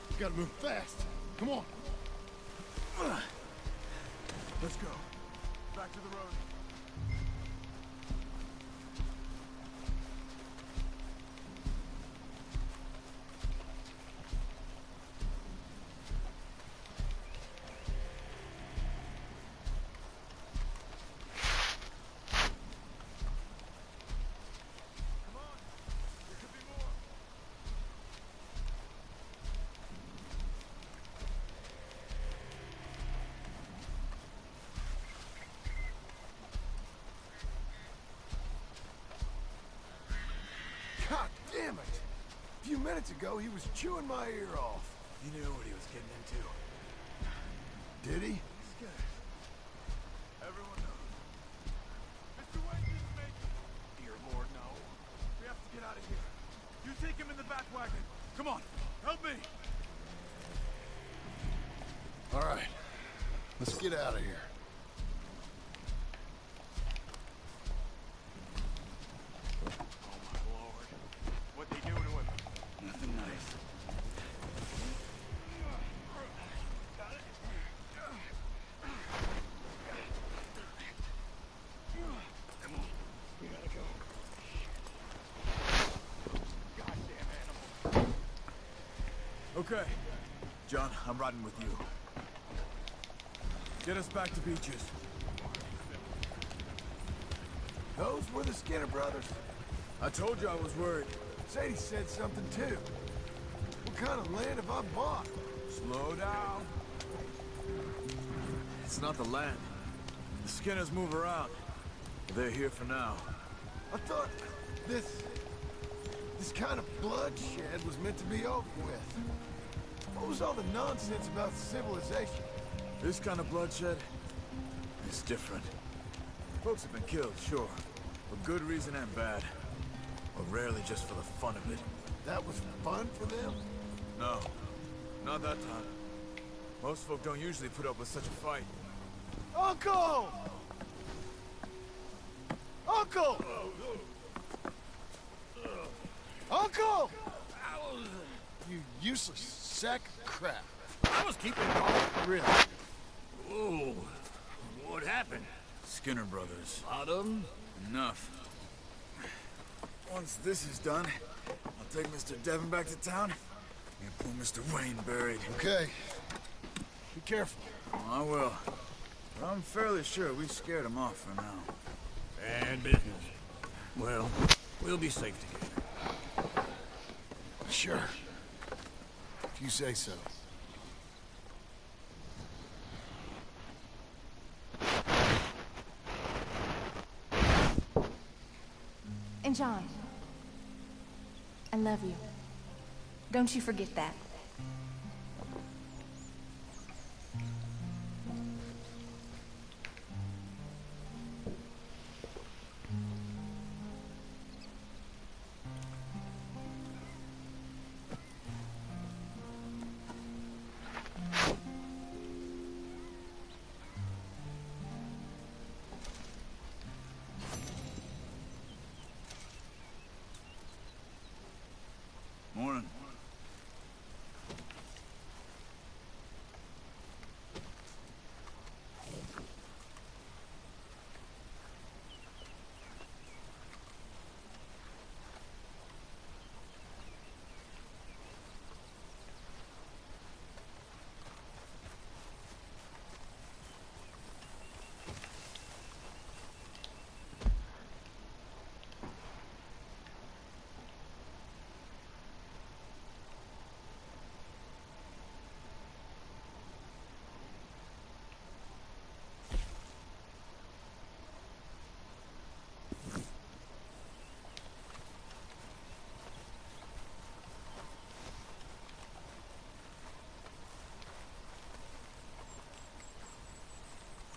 You gotta move fast. Come on. Let's go. Back to the road. God damn it! A few minutes ago, he was chewing my ear off. He knew what he was getting into. Did he? He's good. Everyone knows. Mr. Wayne didn't make it. Dear Lord, no. We have to get out of here. You take him in the back wagon. Come on, help me. All right. Let's get out of here. What'd they do to him? Nothing nice. Come on. We gotta go. Okay. John, I'm riding with you. Get us back to Beaches. Those were the Skinner brothers. I told you I was worried. Sadie said something too. What kind of land have I bought? Slow down. It's not the land. The Skinners move around. They're here for now. I thought this kind of bloodshed was meant to be over with. What was all the nonsense about civilization? This kind of bloodshed is different. Folks have been killed, sure. For good reason and bad. But rarely just for the fun of it. That was fun for them? No. Not that time. Most folk don't usually put up with such a fight. Uncle! Uncle! Uncle! You useless sack of crap. I was keeping off. Really? Whoa. What happened? Skinner brothers. A lot of them? Enough. Once this is done, I'll take Mr. Devon back to town and poor Mr. Wayne buried. Okay. Be careful. I will. But I'm fairly sure we scared him off for now. Bad business. Well, we'll be safe together. Sure. If you say so. And John, I love you. Don't you forget that. Morning.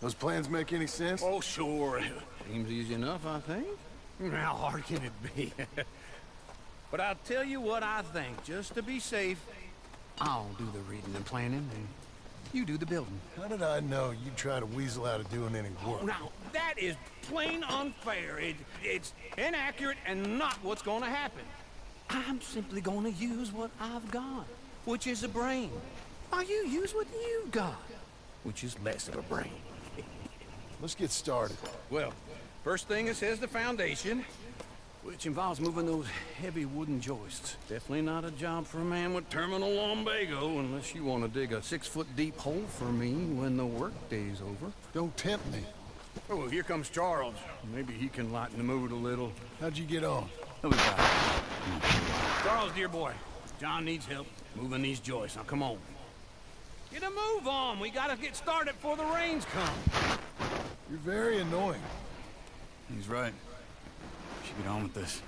Those plans make any sense? Oh, sure. Seems easy enough, I think. How hard can it be? But I'll tell you what I think. Just to be safe, I'll do the reading and planning, and you do the building. How did I know you'd try to weasel out of doing any work? Oh, now, that is plain unfair. It's inaccurate and not what's going to happen. I'm simply going to use what I've got, which is a brain. While you use what you've got, which is less of a brain. Let's get started. Well, first thing it says the foundation, which involves moving those heavy wooden joists. Definitely not a job for a man with terminal lumbago, unless you want to dig a 6-foot deep hole for me when the workday's over. Don't tempt me. Oh, here comes Charles. Maybe he can lighten the mood a little. How'd you get on? He'll be back. Charles, dear boy, John needs help moving these joists. Now, come on. Get a move on. We gotta get started before the rains come. You're very annoying. He's right. We should get on with this.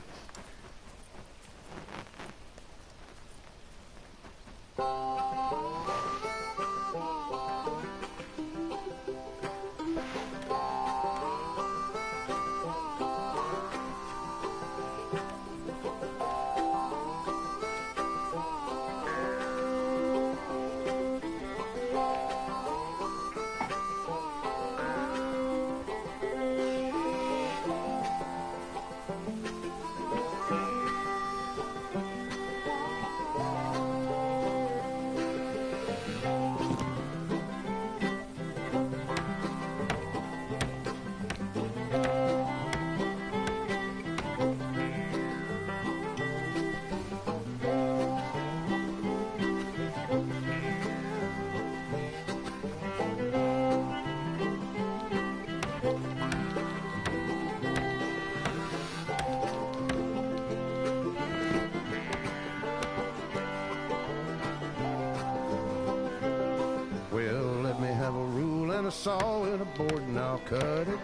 a saw and a board and I'll cut it.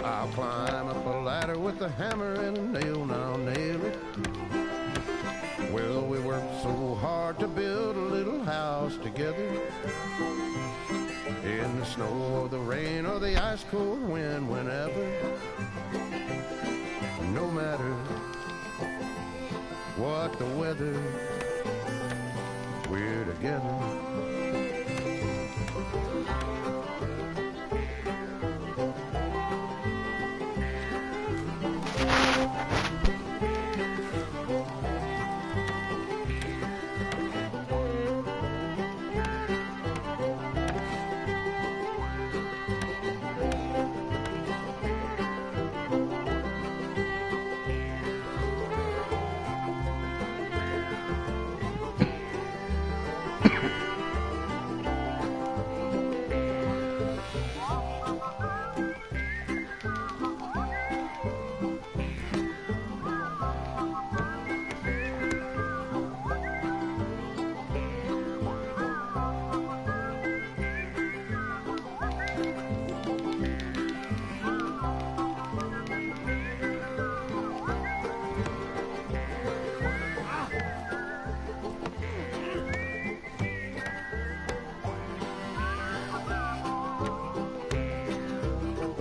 I'll climb up a ladder with a hammer and a nail and I'll nail it. Well, we worked so hard to build a little house together. In the snow or the rain or the ice cold wind, whenever. No matter what the weather, we're together.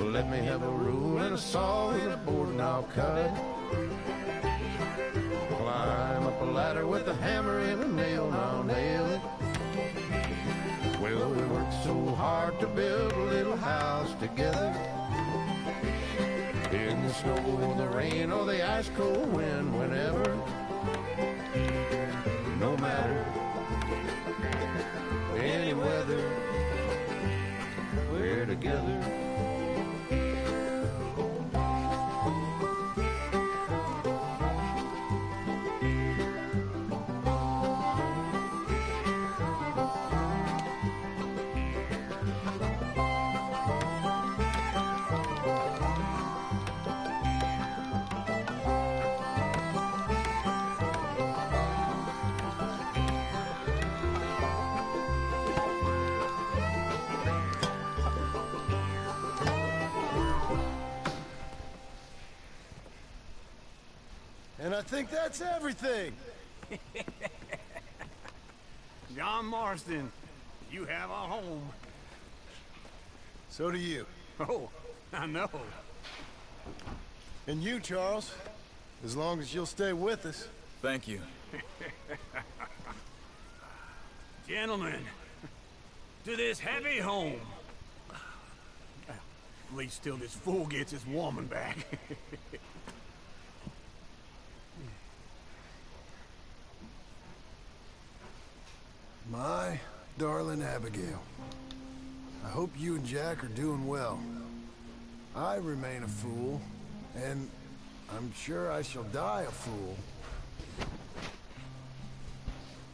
Let me have a rule and a saw and a board and I'll cut it. Climb up a ladder with a hammer and a nail and I'll nail it. Well, we worked so hard to build a little house together. In the snow or the rain or the ice cold wind, whenever. No matter any weather, we're together. And I think that's everything. John Marston, you have a home. So do you. Oh, I know. And you, Charles, as long as you'll stay with us. Thank you. Gentlemen, to this happy home. At least till this fool gets his woman back. My darling Abigail, I hope you and Jack are doing well. I remain a fool, and I'm sure I shall die a fool.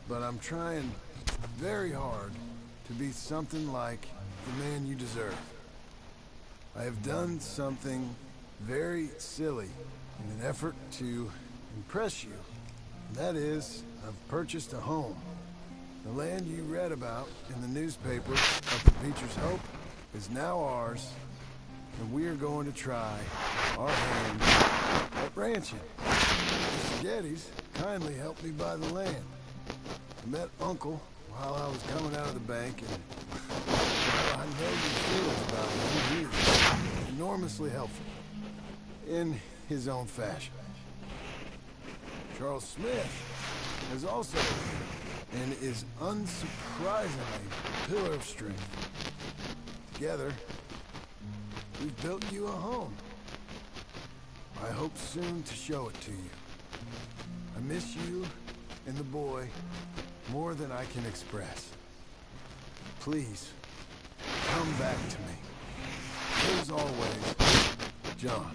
But I'm trying very hard to be something like the man you deserve. I have done something very silly in an effort to impress you. And that is, I've purchased a home. The land you read about in the newspaper up at Beecher's Hope is now ours, and we are going to try our hand at ranching. Mr. Geddes kindly helped me buy the land. I met Uncle while I was coming out of the bank, and well, I know your feelings about him. He is enormously helpful, in his own fashion. Charles Smith has also and is unsurprisingly a pillar of strength. Together, we've built you a home. I hope soon to show it to you. I miss you and the boy more than I can express. Please, come back to me. As always, John.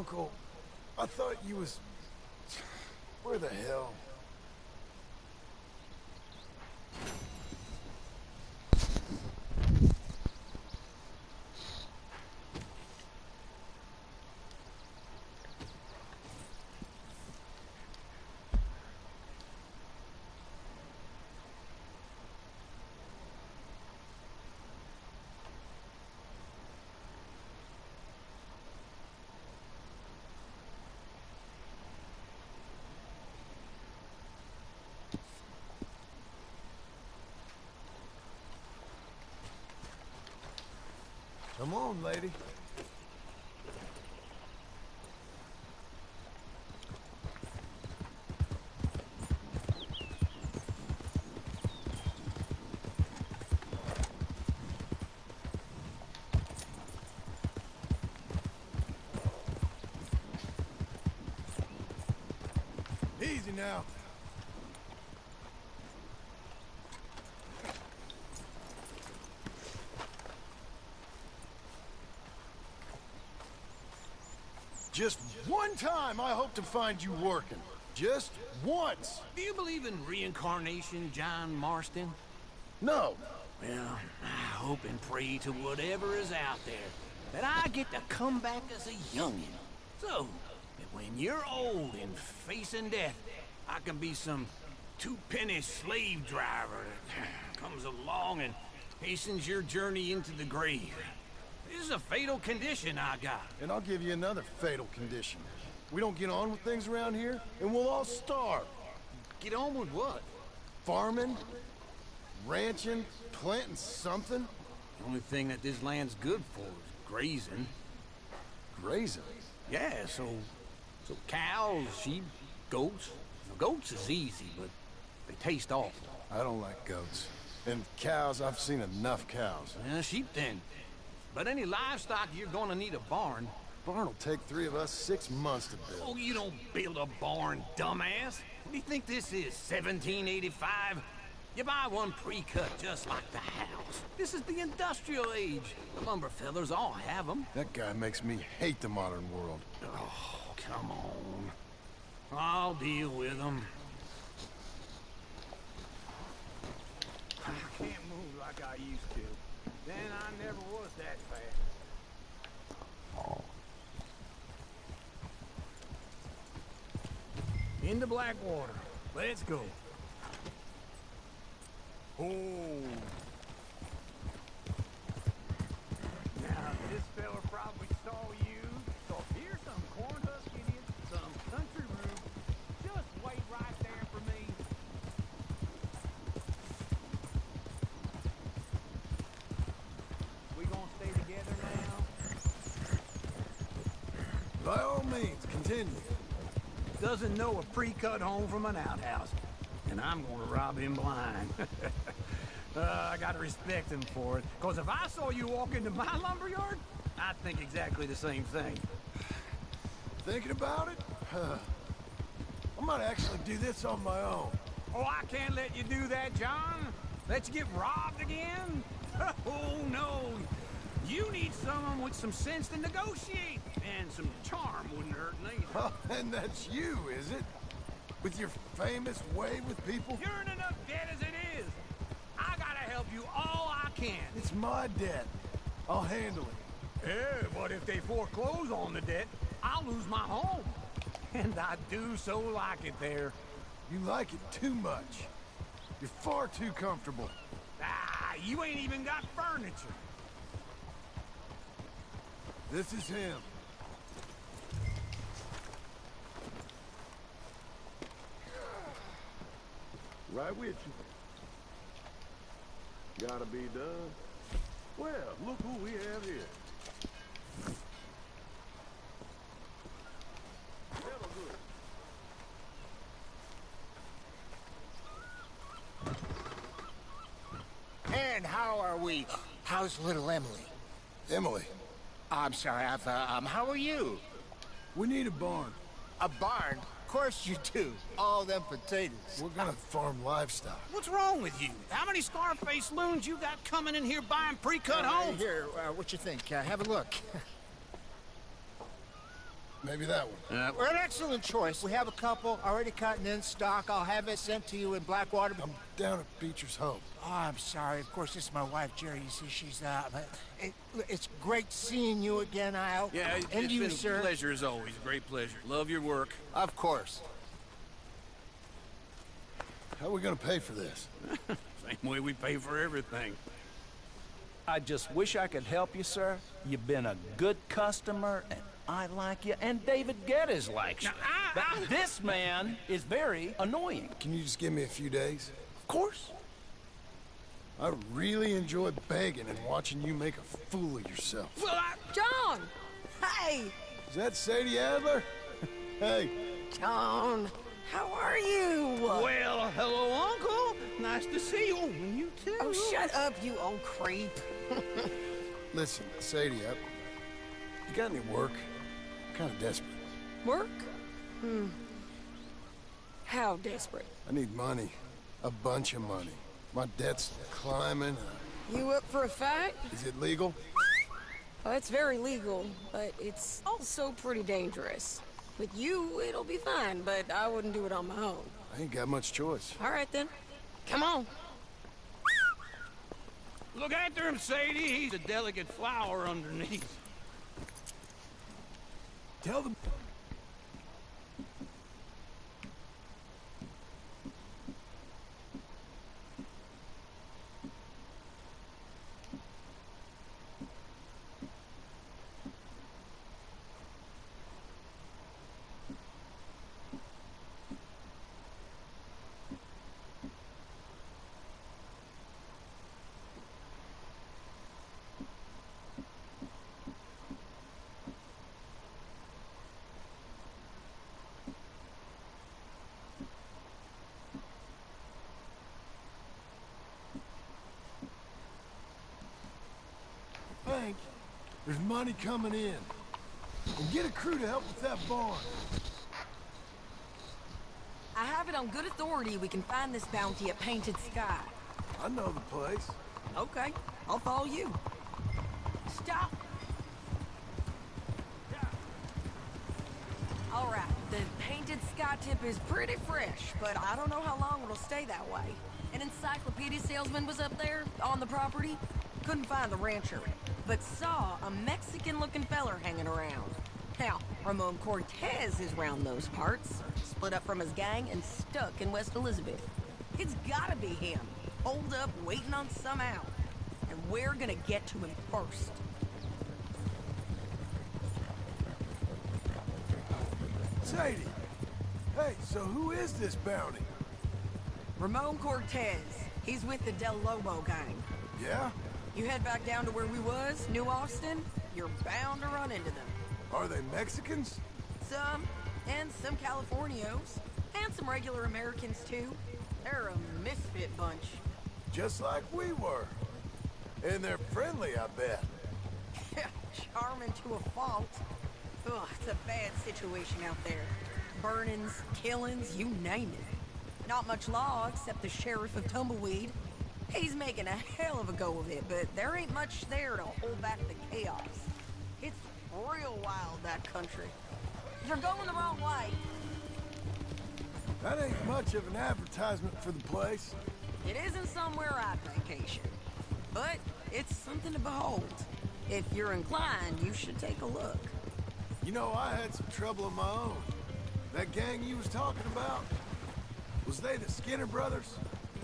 Uncle, I thought you was... Where the hell? Come on, lady. Easy now. Just one time I hope to find you working. Just once. Do you believe in reincarnation, John Marston? No. Well, I hope and pray to whatever is out there that I get to come back as a youngin'. So, that when you're old and facing death, I can be some two-penny slave driver that comes along and hastens your journey into the grave. This is a fatal condition I got. And I'll give you another fatal condition. We don't get on with things around here, and we'll all starve. Get on with what? Farming, ranching, planting something. The only thing that this land's good for is grazing. Grazing? Yeah, so cows, sheep, goats. Now, goats is easy, but they taste awful. I don't like goats. And cows, I've seen enough cows. Sheep then. But any livestock, you're gonna need a barn. Barn will take 3 of us 6 months to build. Oh, you don't build a barn, dumbass. What do you think this is, 1785? You buy one pre-cut just like the house. This is the industrial age. The lumber fellers all have them. That guy makes me hate the modern world. Oh, come on. I'll deal with them. I can't move like I used to. Then I never was that fast. Into Blackwater. Let's go. Oh. Now, this fella probably saw you. So here's some corn husk Indians, some country rube. Just wait right there for me. We gonna stay together now? By all means, continue. Doesn't know a pre-cut home from an outhouse. And I'm gonna rob him blind. I gotta respect him for it. Cause if I saw you walk into my lumberyard, I'd think exactly the same thing. Thinking about it? I might actually do this on my own. Oh, I can't let you do that, John. Let you get robbed again? Oh, no. You need someone with some sense to negotiate. And some charm wouldn't hurt neither. Oh, and that's you, is it? With your famous way with people? You're in enough debt as it is. I gotta help you all I can. It's my debt. I'll handle it. Yeah, but if they foreclose on the debt, I'll lose my home. And I do so like it there. You like it too much. You're far too comfortable. Ah, you ain't even got furniture. This is him. Right with you. Gotta be done. Well, look who we have here. And how are we? How's little Emily? Emily? I'm sorry, how are you? We need a barn. A barn? Of course you do. All them potatoes. We're gonna farm livestock. What's wrong with you? How many Scarface loons you got coming in here buying pre-cut homes? Here, what you think? Have a look. Maybe that one. We're an excellent choice. We have a couple already cutting in stock. I'll have it sent to you in Blackwater. I'm down at Beecher's Hope. Oh, I'm sorry. Of course, this is my wife, Jerry. You see, she's it's great seeing you again, Al. Yeah, and it's you, been sir. a pleasure as always. Great pleasure. Love your work. Of course. How are we gonna pay for this? Same way we pay for everything. I just wish I could help you, sir. You've been a good customer, and I like you, and David Geddes likes you. But this man is very annoying. Can you just give me a few days? Of course. I really enjoy begging and watching you make a fool of yourself. Well, John! Hey! Is that Sadie Adler? Hey. John, how are you? Well, hello, Uncle. Nice to see you. You too. Oh, shut up, you old creep. Listen, Sadie, you got any work? I'm kind of desperate. Work? How desperate? I need money. A bunch of money. My debt's climbing. You up for a fight? Is it legal? Well, it's very legal, but it's also pretty dangerous. With you, it'll be fine, but I wouldn't do it on my own. I ain't got much choice. All right, then. Come on. Look after him, Sadie. He's a delicate flower underneath. Tell them... Bank, there's money coming in. And get a crew to help with that barn. I have it on good authority we can find this bounty at Painted Sky. I know the place. Okay, I'll follow you. Stop! All right, the Painted Sky tip is pretty fresh, but I don't know how long it'll stay that way. An encyclopedia salesman was up there, on the property. Couldn't find the rancher, but saw a Mexican-looking feller hanging around. Now, Ramon Cortez is round those parts, split up from his gang and stuck in West Elizabeth. It's gotta be him, holed up, waiting on some out. And we're gonna get to him first. Sadie! Hey, so who is this bounty? Ramon Cortez. He's with the Del Lobo gang. Yeah? You head back down to where we was, New Austin, you're bound to run into them. Are they Mexicans? Some, and some Californios, and some regular Americans too. They're a misfit bunch. Just like we were. And they're friendly, I bet. Charming to a fault. Ugh, it's a bad situation out there. Burnings, killings, you name it. Not much law except the sheriff of Tumbleweed. He's making a hell of a go of it, but there ain't much there to hold back the chaos. It's real wild, that country. You're going the wrong way. That ain't much of an advertisement for the place. It isn't somewhere I'd vacation, but it's something to behold. If you're inclined, you should take a look. You know, I had some trouble of my own. That gang you was talking about, was they the Skinner brothers?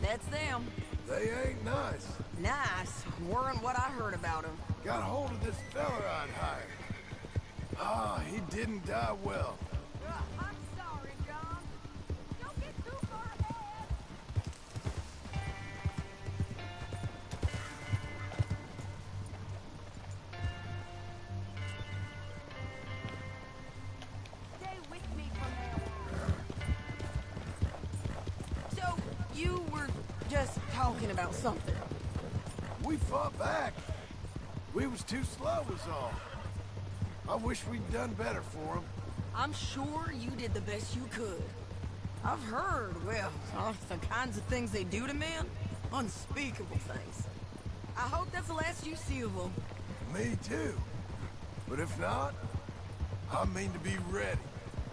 That's them. They ain't nice. Nice weren't what I heard about them. Got hold of this fella I'd hired. Ah, he didn't die well. I'm sorry, John. Don't get too far ahead. Stay with me from now on. So, you were just talking about something. We fought back. We was too slow was all. I wish we'd done better for them. I'm sure you did the best you could. I've heard, well, the kinds of things they do to men. Unspeakable things. I hope that's the last you see of them. Me too. But if not, I mean to be ready.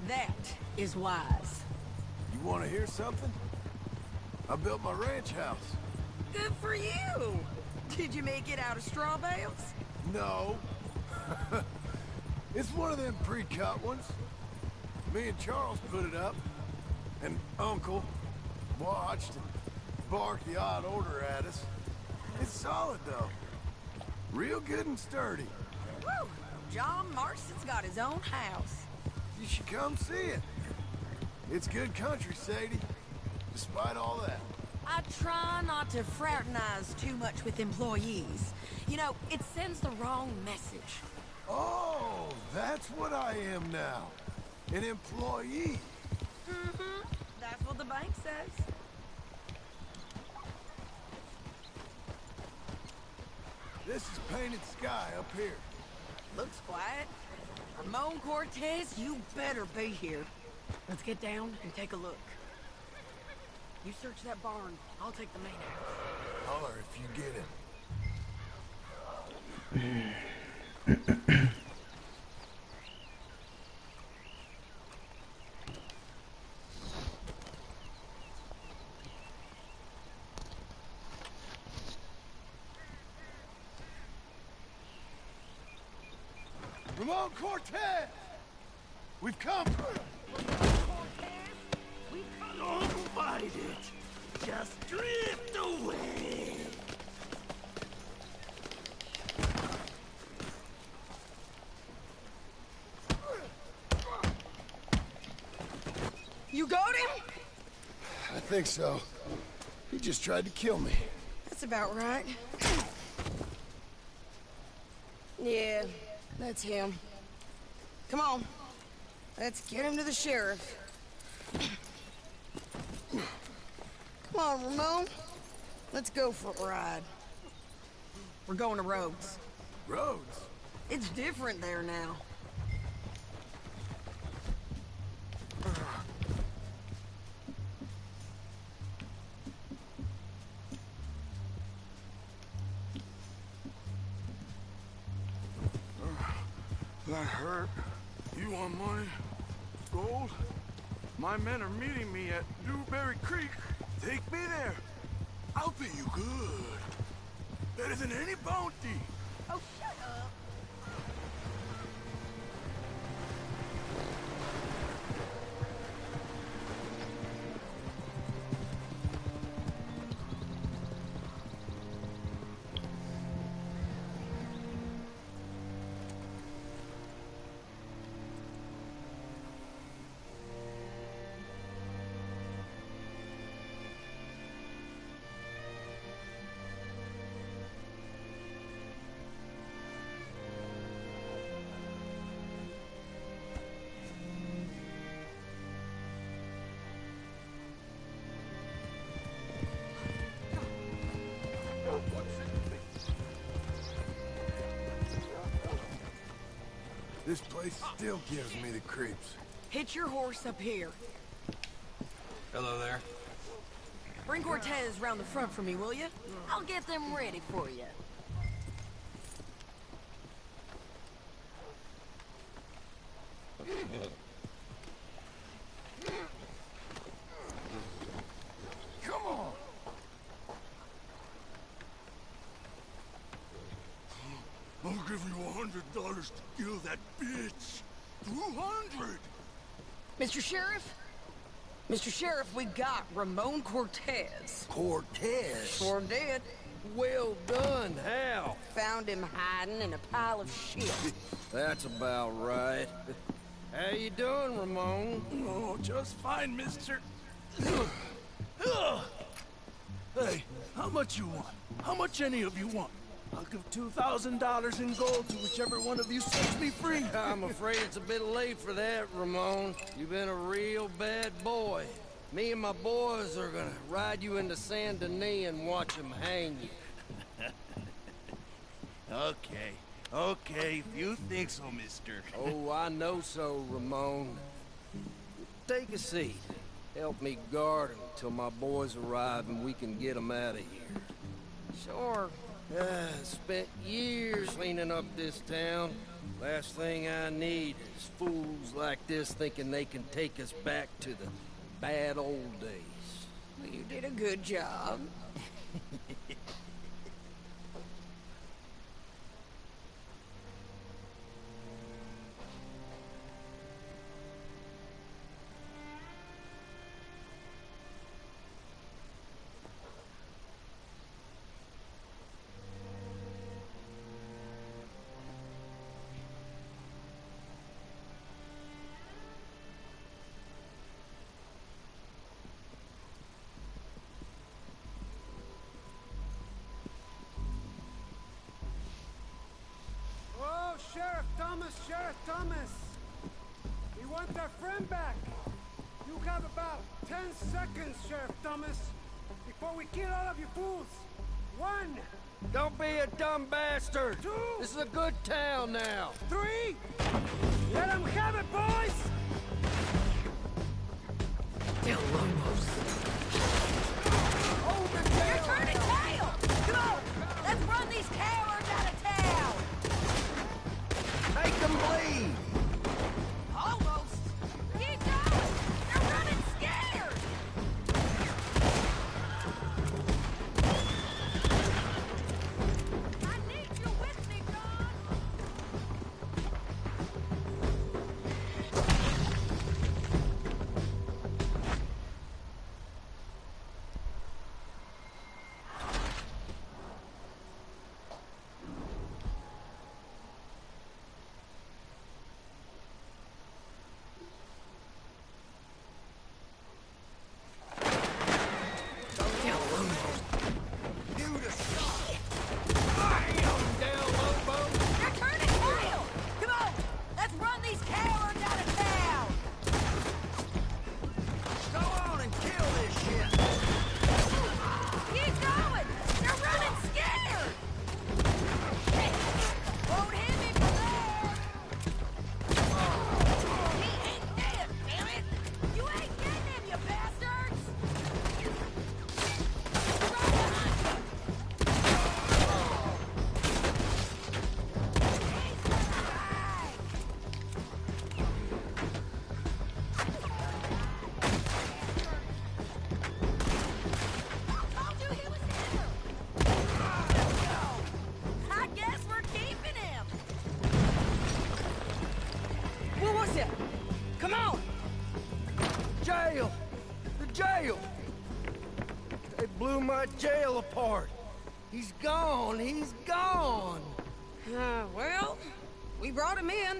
That is wise. You want to hear something? I built my ranch house. Good for you! Did you make it out of straw bales? No. It's one of them pre-cut ones. Me and Charles put it up. And Uncle watched and barked the odd order at us. It's solid, though. Real good and sturdy. Woo! John Marston's got his own house. You should come see it. It's good country, Sadie. Despite all that. I try not to fraternize too much with employees. You know, it sends the wrong message. Oh, that's what I am now. An employee. Mm-hmm. That's what the bank says. This is Painted Sky up here. Looks quiet. Ramon Cortez, you better be here. Let's get down and take a look. You search that barn. I'll take the main house. Holler if you get him. Ramon Cortez! We've come! Don't fight it. Just drift away. You got him? I think so. He just tried to kill me. That's about right. Yeah, that's him. Come on. Let's get him to the sheriff. Come on, Ramon. Let's go for a ride. We're going to Rhodes. Rhodes? It's different there now. That hurt. You want money? Gold? My men are meeting me at Newberry Creek. Take me there. I'll pay you good. Better than any bounty. Oh, shut up. This place still gives me the creeps. Hitch your horse up here. Hello there. Bring Cortez round the front for me, will you? I'll get them ready for you. Come on! I'll give you $100 to kill that bitch. 200. Mr. Sheriff? Mr. Sheriff, we got Ramon Cortez. Cortez? Sure did. Well done, Hal. Found him hiding in a pile of shit. That's about right. How you doing, Ramon? Oh, just fine, mister. Hey, how much you want? How much any of you want? I'll give $2,000 in gold to whichever one of you sets me free. I'm afraid it's a bit late for that, Ramon. You've been a real bad boy. Me and my boys are gonna ride you into Saint Denis and watch them hang you. Okay, if you think so, mister. Oh, I know so, Ramon. Take a seat. Help me guard him till my boys arrive and we can get them out of here. Sure. Spent years cleaning up this town. Last thing I need is fools like this thinking they can take us back to the bad old days. Well, you did a good job. Sheriff Thomas! We want our friend back! You have about 10 seconds, Sheriff Thomas, before we kill all of you fools! 1! Don't be a dumb bastard! 2! This is a good town now! 3! Let them have it, boys! Del Lobos. Hold the tail! You're turning tail! Come on! Let's run these cowards out of town! Make them bleed! Almost! Keep going! They're running scared! I need you with me, John! My jail apart. He's gone. He's gone. Well, we brought him in.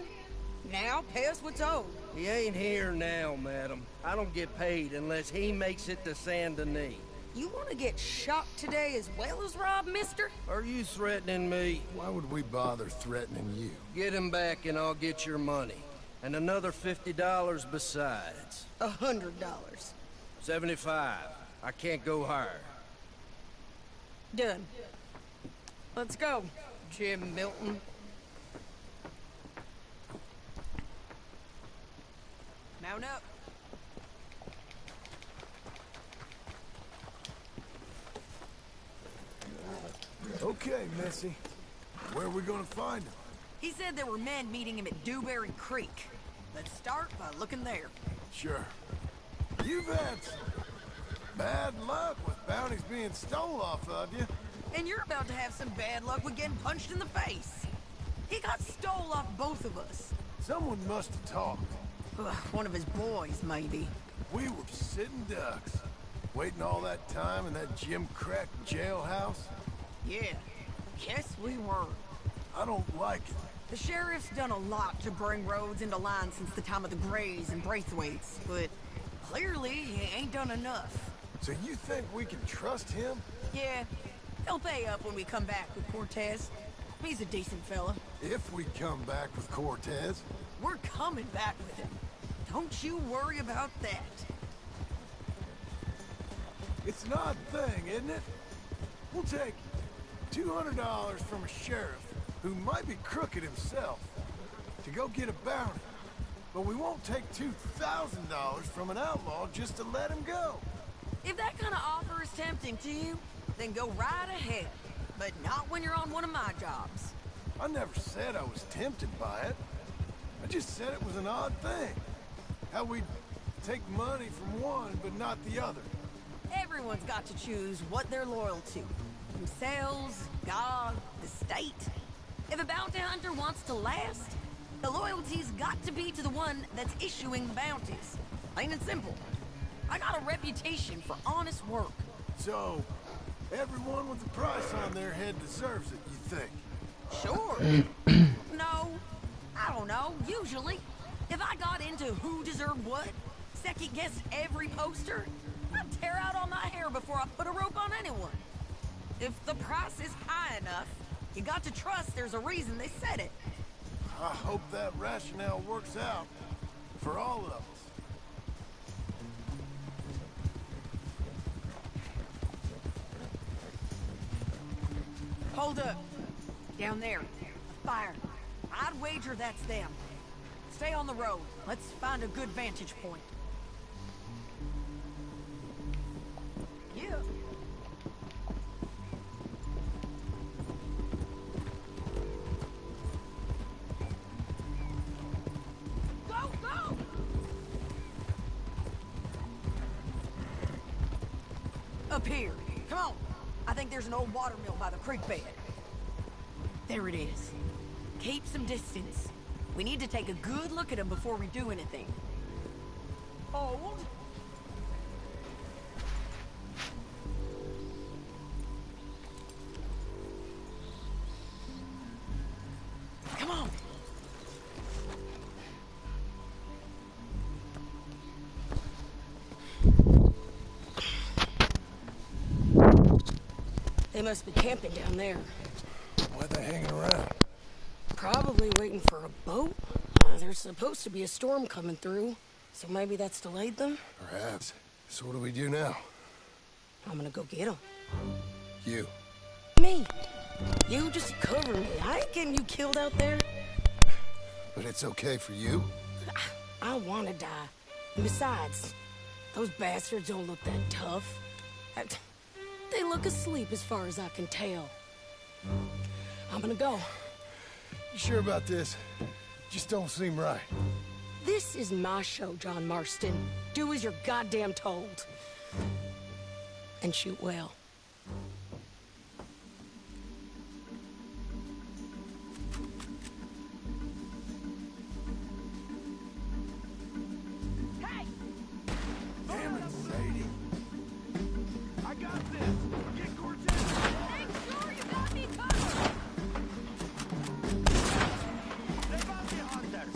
Now pay us what's owed. He ain't here now, madam. I don't get paid unless he makes it to Saint Denis. You want to get shot today as well as Rob, mister? Are you threatening me? Why would we bother threatening you? Get him back and I'll get your money. And another $50 besides. $100. 75. I can't go higher. Done. Let's go, Jim Milton. Mount up. Okay, Missy. Where are we gonna find him? He said there were men meeting him at Dewberry Creek. Let's start by looking there. Sure. You've had some bad luck with bounties being stole off of you. And you're about to have some bad luck with getting punched in the face. He got stole off both of us. Someone must have talked. One of his boys, maybe. We were sitting ducks, waiting all that time in that Jim Crack jailhouse. Yeah, yes we were. I don't like it. The sheriff's done a lot to bring roads into line since the time of the Grays and Braithwaites, but clearly he ain't done enough. So you think we can trust him? Yeah, he'll pay up when we come back with Cortez. He's a decent fella. If we come back with Cortez. We're coming back with him. Don't you worry about that. It's an odd thing, isn't it? We'll take $200 from a sheriff who might be crooked himself to go get a bounty. But we won't take $2,000 from an outlaw just to let him go. If that kind of offer is tempting to you, then go right ahead. But not when you're on one of my jobs. I never said I was tempted by it. I just said it was an odd thing. How we'd take money from one, but not the other. Everyone's got to choose what they're loyal to. Themselves, God, the state. If a bounty hunter wants to last, the loyalty's got to be to the one that's issuing the bounties. Plain and simple. I got a reputation for honest work. So, everyone with a price on their head deserves it, you think? Sure. No, I don't know, usually. If I got into who deserved what, second-guessed every poster, I'd tear out all my hair before I put a rope on anyone. If the price is high enough, you got to trust there's a reason they said it. I hope that rationale works out for all of us. Hold up. Down there. A fire. I'd wager that's them. Stay on the road. Let's find a good vantage point. Yeah. Go, go! Up here. Come on. I think there's an old water mill by the creek bed. There it is. Keep some distance. We need to take a good look at him before we do anything. Hold. Come on. They must be camping down there. Why are they hanging around? Probably waiting for a boat. There's supposed to be a storm coming through, so maybe that's delayed them? Perhaps. So what do we do now? I'm gonna go get them. You. Me? You just cover me. I ain't getting you killed out there. But it's okay for you? I wanna die. And besides, those bastards don't look that tough. They look asleep as far as I can tell. I'm gonna go. You sure about this? Just don't seem right. This is my show, John Marston. Do as you're goddamn told. And shoot well. Hey! Damn it, Sadie. I got this. Get Cortez. Make sure you got me covered. They bounty hunters.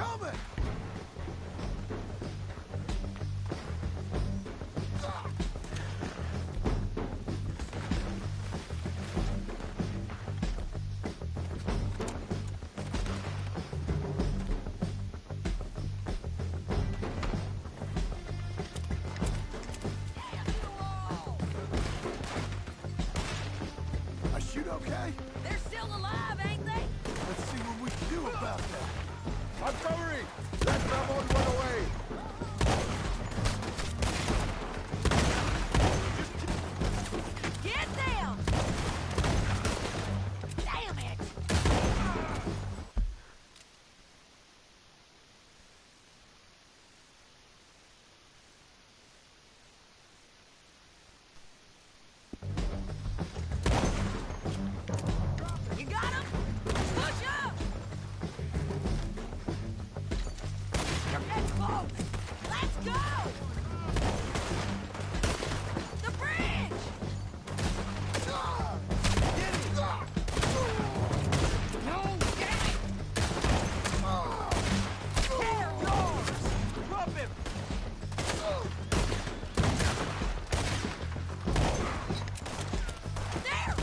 coming! I shoot okay? They're still alive, ain't they? Let's see what we can do about that. I'm covering! Let Ramon run away! Get them! Damn it! You got him? Push up! You're getting close! Let's go! The bridge! Get it! No, get it! They're yours! Drop him! There!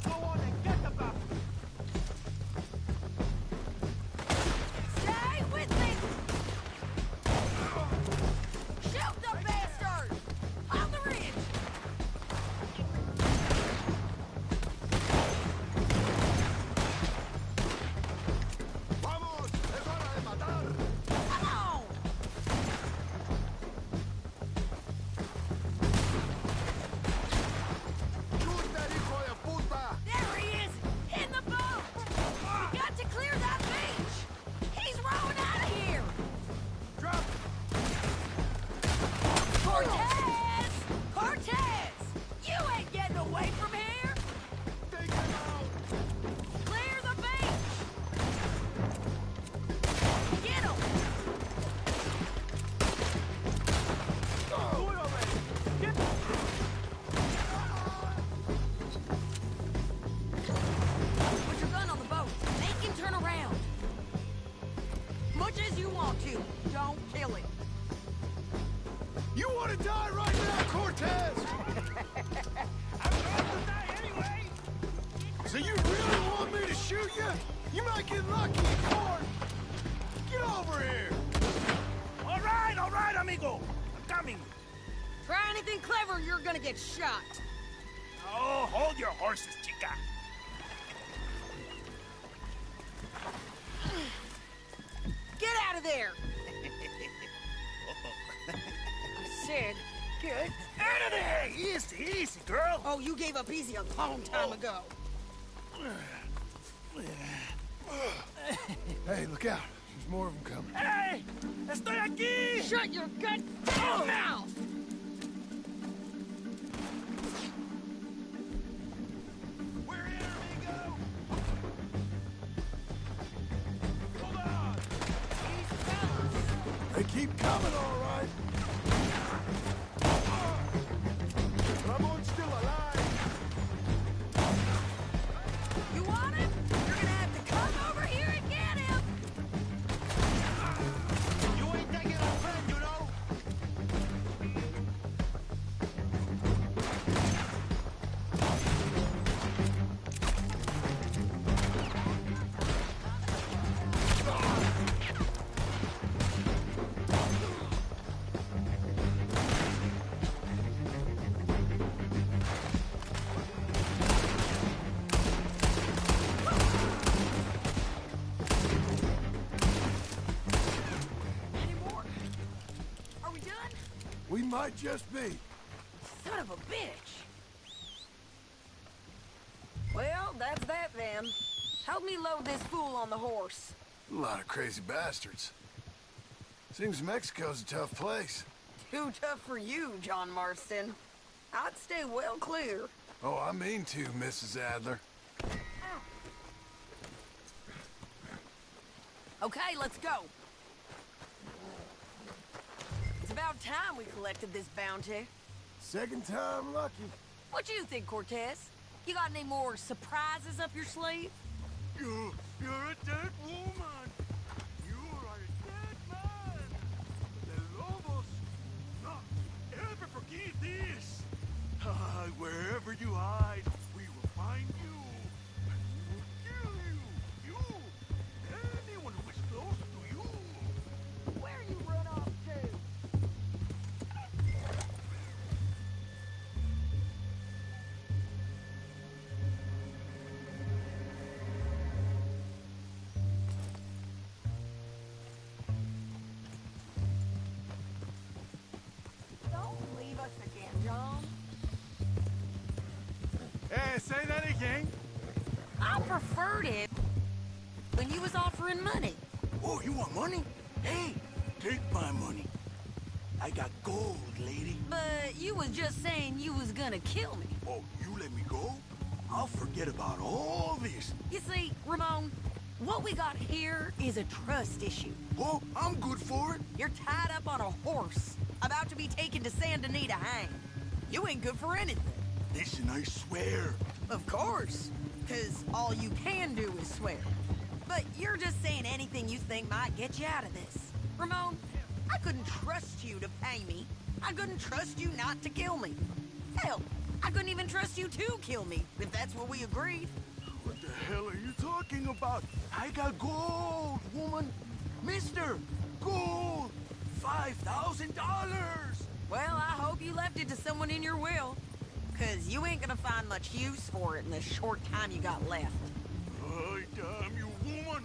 Go on and get the bastard! Stay with me! Shoot the bastard! On the ridge! Vamos! Es hora de matar! Come on! ¡Chuta, hijo de puta! There he is! In the boat! We got to clear that beach! He's rowing out of here! Drop! Cortez! Cortez! You ain't getting away from here! Take him out! Clear the beach! Get him! Do it already! Get Put your gun on the boat. Make him turn around. Much as you want to. Don't kill him. You want to die right now, Cortez? I'm going to die anyway! So you really want me to shoot you? You might get lucky in court. Get over here. All right, amigo! I'm coming! Try anything clever, you're gonna get shot. Oh, hold your horses, chica! Get out of there! I said, get Out of there! Easy, easy, girl! Oh, you gave up easy a long time ago. Hey, look out. There's more of them coming. Hey! Estoy aquí! Shut your goddamn mouth! We're here, amigo! Hold on! These fellas. They keep coming, all right. Ramon's still alive! You want him? You're gonna have to come over here and get him! You ain't taking our friend, you know? Any more? Are we done? We might just be. Son of a bitch! Well, that's that then. Help me load this fool on the horse. A lot of crazy bastards. Seems Mexico's a tough place. Too tough for you, John Marston. I'd stay well clear. Oh, I mean to, Mrs. Adler. Okay, let's go. It's about time we collected this bounty. Second time lucky. What you think, Cortez? You got any more surprises up your sleeve? You're a dead woman! Get this! Wherever you hide, we will find you. We will kill you. You! Anyone who is close to you. Where you run off to? Don't leave us again, John. Hey, say that again. I preferred it when you was offering money. Oh, you want money? Hey, take my money. I got gold, lady. But you was just saying you was gonna kill me. Oh, you let me go? I'll forget about all this. You see, Ramon, what we got here is a trust issue. Oh, I'm good for it. You're tied up on a horse, about to be taken to Saint Denis to hang. You ain't good for anything. Listen, I swear. Of course, because all you can do is swear. But you're just saying anything you think might get you out of this. Ramon, I couldn't trust you to pay me. I couldn't trust you not to kill me. Hell, I couldn't even trust you to kill me, if that's what we agreed. What the hell are you talking about? I got gold, woman. Mister, gold. $5,000. Well, I hope you left it to someone in your will. Because you ain't gonna find much use for it in the short time you got left. Oh, damn you, woman.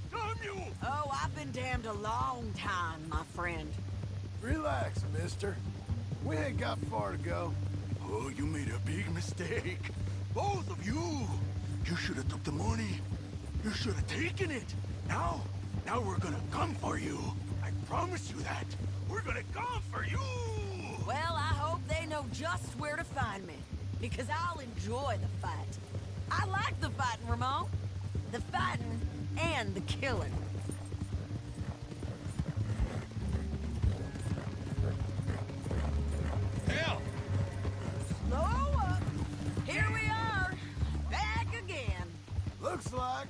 Damn you. Oh, I've been damned a long time, my friend. Relax, mister. We ain't got far to go. Oh, you made a big mistake. Both of you. You should have took the money. You should have taken it. Now we're gonna come for you. I promise you that. We're gonna come for you. Well, I hope they know just where to find me. Because I'll enjoy the fight. I like the fighting, Ramon. The fighting and the killing. Hell! Slow up. Here we are. Back again. Looks like.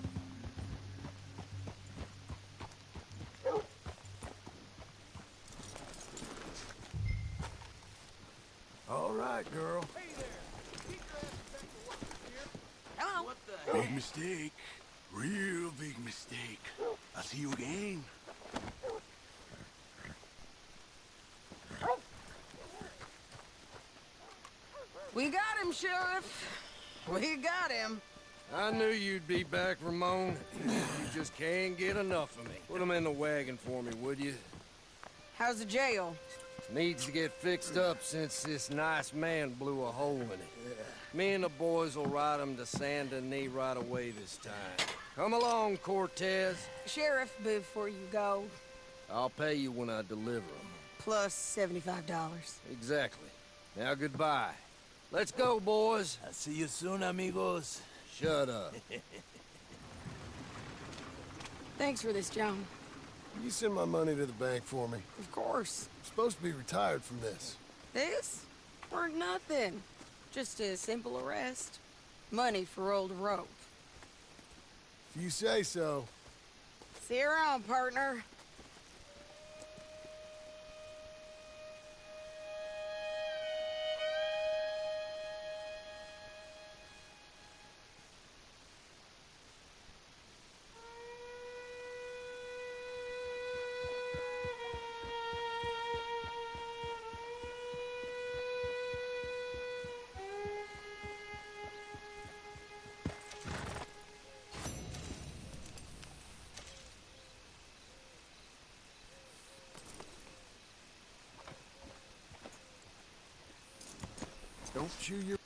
All right, girl. Hello. What the big mistake. Real big mistake. I'll see you again. We got him, Sheriff. We got him. I knew you'd be back, Ramon. You just can't get enough of me. Put him in the wagon for me, would you? How's the jail? Needs to get fixed up since this nice man blew a hole in it. Me and the boys will ride him to Saint Denis right away this time. Come along, Cortez. Sheriff, before you go, I'll pay you when I deliver him. plus $75. Exactly. Now goodbye. Let's go, boys. I'll see you soon, amigos. Shut up. Thanks for this, John. You send my money to the bank for me. Of course. I'm supposed to be retired from this. This? Weren't nothing. Just a simple arrest. Money for old rope. If you say so. See you around, partner. Don't chew your